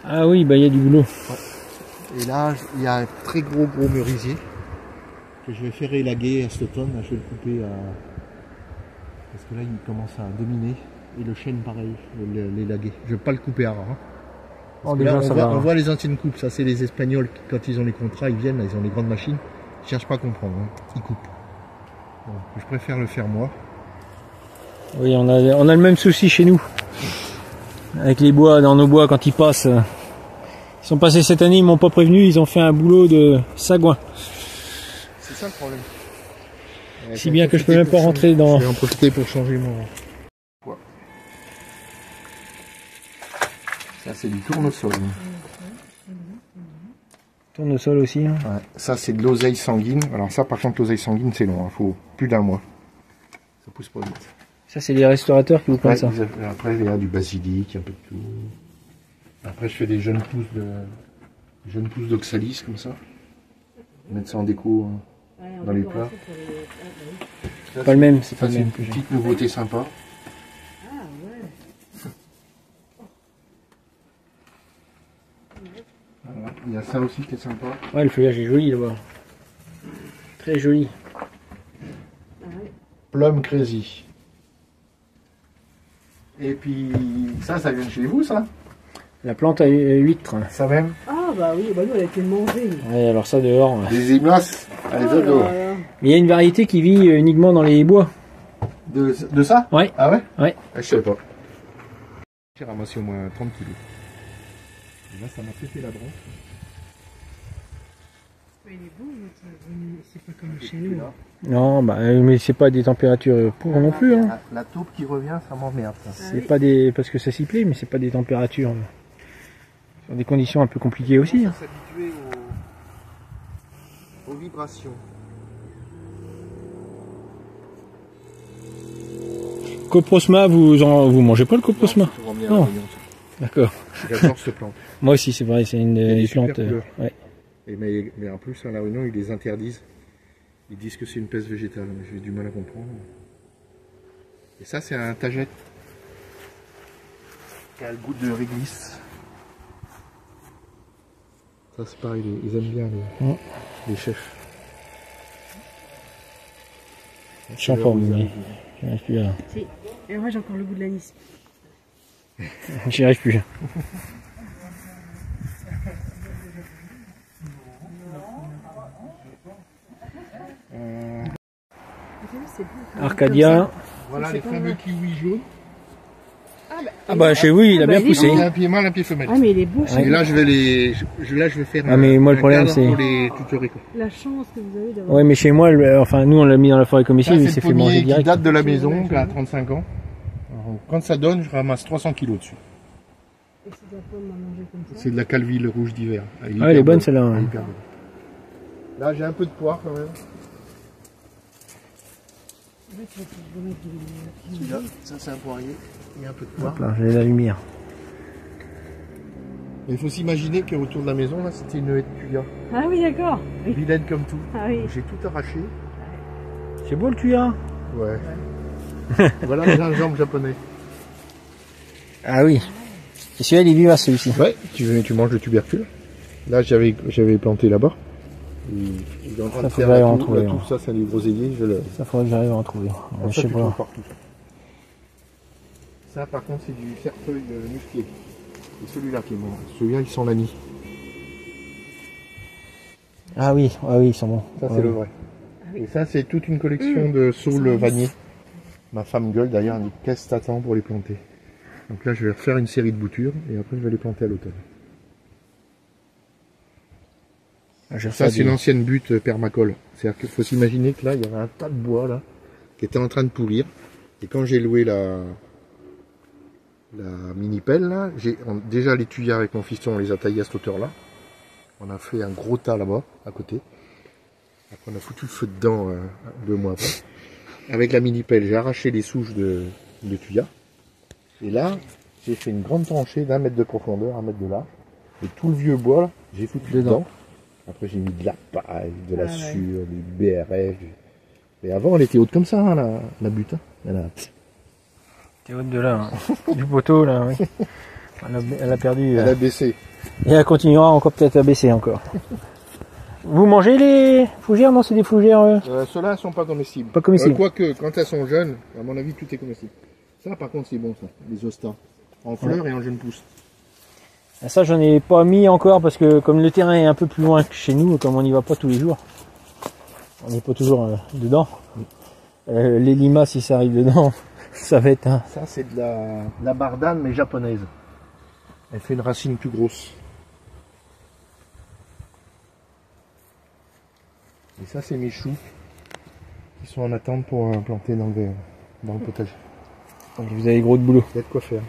Ah oui, bah il y a du boulot. Et là, il y a un très gros merisier que je vais faire élaguer cet automne. Là, je vais le couper parce que là, il commence à dominer. Et le chêne, pareil, je vais l'élaguer. Je ne vais pas le couper à ras. Parce que déjà, là, on voit les anciennes coupes. Ça, c'est les Espagnols qui, quand ils ont les contrats, ils viennent, là, ils ont les grandes machines. Ils ne cherchent pas à comprendre. Ils coupent. Bon, je préfère le faire moi. Oui, on a le même souci chez nous. Avec les bois, dans nos bois, quand ils passent. Ils sont passés cette année, ils m'ont pas prévenu, ils ont fait un boulot de sagouin. C'est ça le problème. Si bien que je peux même pas rentrer dans... Je vais en profiter pour changer mon... Ouais. Ça c'est du tournesol. Tournesol aussi. Hein. Ouais. Ça c'est de l'oseille sanguine. Alors ça par contre l'oseille sanguine c'est long, il faut plus d'un mois. Ça pousse pas vite. Ça c'est les restaurateurs qui vous prennent ça. Après il y a du basilic, un peu de tout. Après je fais des jeunes pousses d'oxalis comme ça. Mettre ça en déco dans les plats. C'est pas le même, c'est pas Ça le c'est même. une petite nouveauté sympa. Ah ouais. Voilà. Il y a ça aussi qui est sympa. Ouais, le feuillage est joli là-bas. Très joli. Plum crazy. Et puis ça vient de chez vous ça? La plante à huître. Ça même? Ah bah oui, bah nous elle a été mangée. Ouais, alors ça dehors. Ouais. Des émasses à les autres dehors. Mais il y a une variété qui vit uniquement dans les bois. De ça? Ouais. Ah ouais? Ouais. Ah, je savais pas. J'ai ramassé au moins 30 kilos. Et là ça m'a pété la branche. Mais il est beau, c'est pas comme chez nous. Non, bah, mais c'est pas des températures pour non plus. Hein. La taupe qui revient, ça m'emmerde. C'est pas des, parce que ça s'y plaît, mais c'est pas des températures. Sur des conditions un peu compliquées aussi. Hein. S'habituer aux vibrations. Coprosma, vous mangez pas le coprosma? Non. D'accord. J'adore cette plante. Moi aussi, c'est vrai, c'est une est des super plantes. couleur. Ouais. Et mais en plus, à La Réunion, ils les interdisent. Ils disent que c'est une peste végétale, mais j'ai du mal à comprendre. Et ça, c'est un tagette qui a le goût de réglisse. Ça, c'est pareil, ils aiment bien les chefs. Je suis en forme, mais j'y arrive plus. Si. Et moi j'ai encore le goût de l'anis. J'y arrive plus. C'est beau. Arcadia. Voilà les fameux kiwis jaunes. Ah bah chez vous, il a bah, bien il est poussé. beau. Il y a un pied mâle, un pied femelle. Ah, mais il est beau, Et là, je vais faire Ah, mais moi, le problème, cadre c'est- pour les tutorés, quoi. La chance que vous avez d'avoir. Ouais, mais chez moi, enfin nous on l'a mis dans la forêt comme ici, Ça, il c'est s'est le fait manger pommier qui direct. date de la maison, qui a 35 ans. Alors, quand ça donne, je ramasse 300 kilos dessus. Et c'est de la pomme à manger comme ça. C'est de la calville rouge d'hiver. Ah, elle est bonne celle-là. Ouais. Là, j'ai un peu de poire quand même. En fait, il faut remettre du- Celui-là, ça c'est un poirier. Il y a un peu de poire. Hop là, j'ai la lumière. Il faut s'imaginer qu'autour de la maison, là, c'était une haie de tuya. Ah oui, d'accord. Oui. Vilaine comme tout. Ah oui. J'ai tout arraché. C'est beau le tuya. Ouais. Voilà le gingembre japonais. Ah oui. Et celui-là, il est vivace celui-ci. Ouais, tu manges le tubercule. Là, j'avais planté là-bas. Il est en train Ça de faudrait faire la en toux, trouver, la toux, hein. ça c'est des groseilliers. Ça faudrait que j'arrive à en trouver. Ça, Je sais tu trouves pas. partout. Ça, par contre, c'est du cerfeuil musqué. Et celui-là qui est mort. Celui-là, il sent l'anis. Ah oui, ils sont bons. Ça, c'est Ouais. le vrai. Et ça, c'est toute une collection de saules vanillés. Ma femme gueule d'ailleurs, elle dit qu'est-ce que t'attends pour les planter. Donc là, je vais refaire une série de boutures et après, je vais les planter à l'automne. Ça, c'est une ancienne butte permacole. C'est-à-dire qu'il faut s'imaginer que là, il y avait un tas de bois là qui était en train de pourrir. Et quand j'ai loué la mini-pelle, là, déjà les tuyas avec mon fiston, on les a taillés à cette hauteur-là. On a fait un gros tas là-bas, à côté. Après, on a foutu le feu dedans 2 mois après. Avec la mini-pelle, j'ai arraché les souches de tuyas. Et là, j'ai fait une grande tranchée d'1 mètre de profondeur, 1 mètre de large. Et tout le vieux bois, là, j'ai foutu dedans. Après, j'ai mis de la paille, de la sueur, du BRF. Mais avant, elle était haute comme ça, hein, la butte. Hein. T'es haute de là, hein. Du poteau là, oui. Elle a perdu. Elle a baissé. Et elle continuera encore peut-être à baisser encore. Vous mangez les fougères? Non, c'est des fougères. Ceux-là, elles sont pas comestibles. Pas comestibles. Quoique, quand elles sont jeunes, à mon avis, tout est comestible. Ça, par contre, c'est bon, ça. Les ostas. En fleurs et en jeune pousse. Ça, j'en ai pas mis encore parce que comme le terrain est un peu plus loin que chez nous, comme on n'y va pas tous les jours, on n'est pas toujours dedans. Les limaces, si ça arrive dedans, ça va être un... Ça, c'est de la bardane, mais japonaise. Elle fait une racine plus grosse. Et ça, c'est mes choux qui sont en attente pour planter dans le potager. Vous avez gros de boulot. Il y a de quoi faire.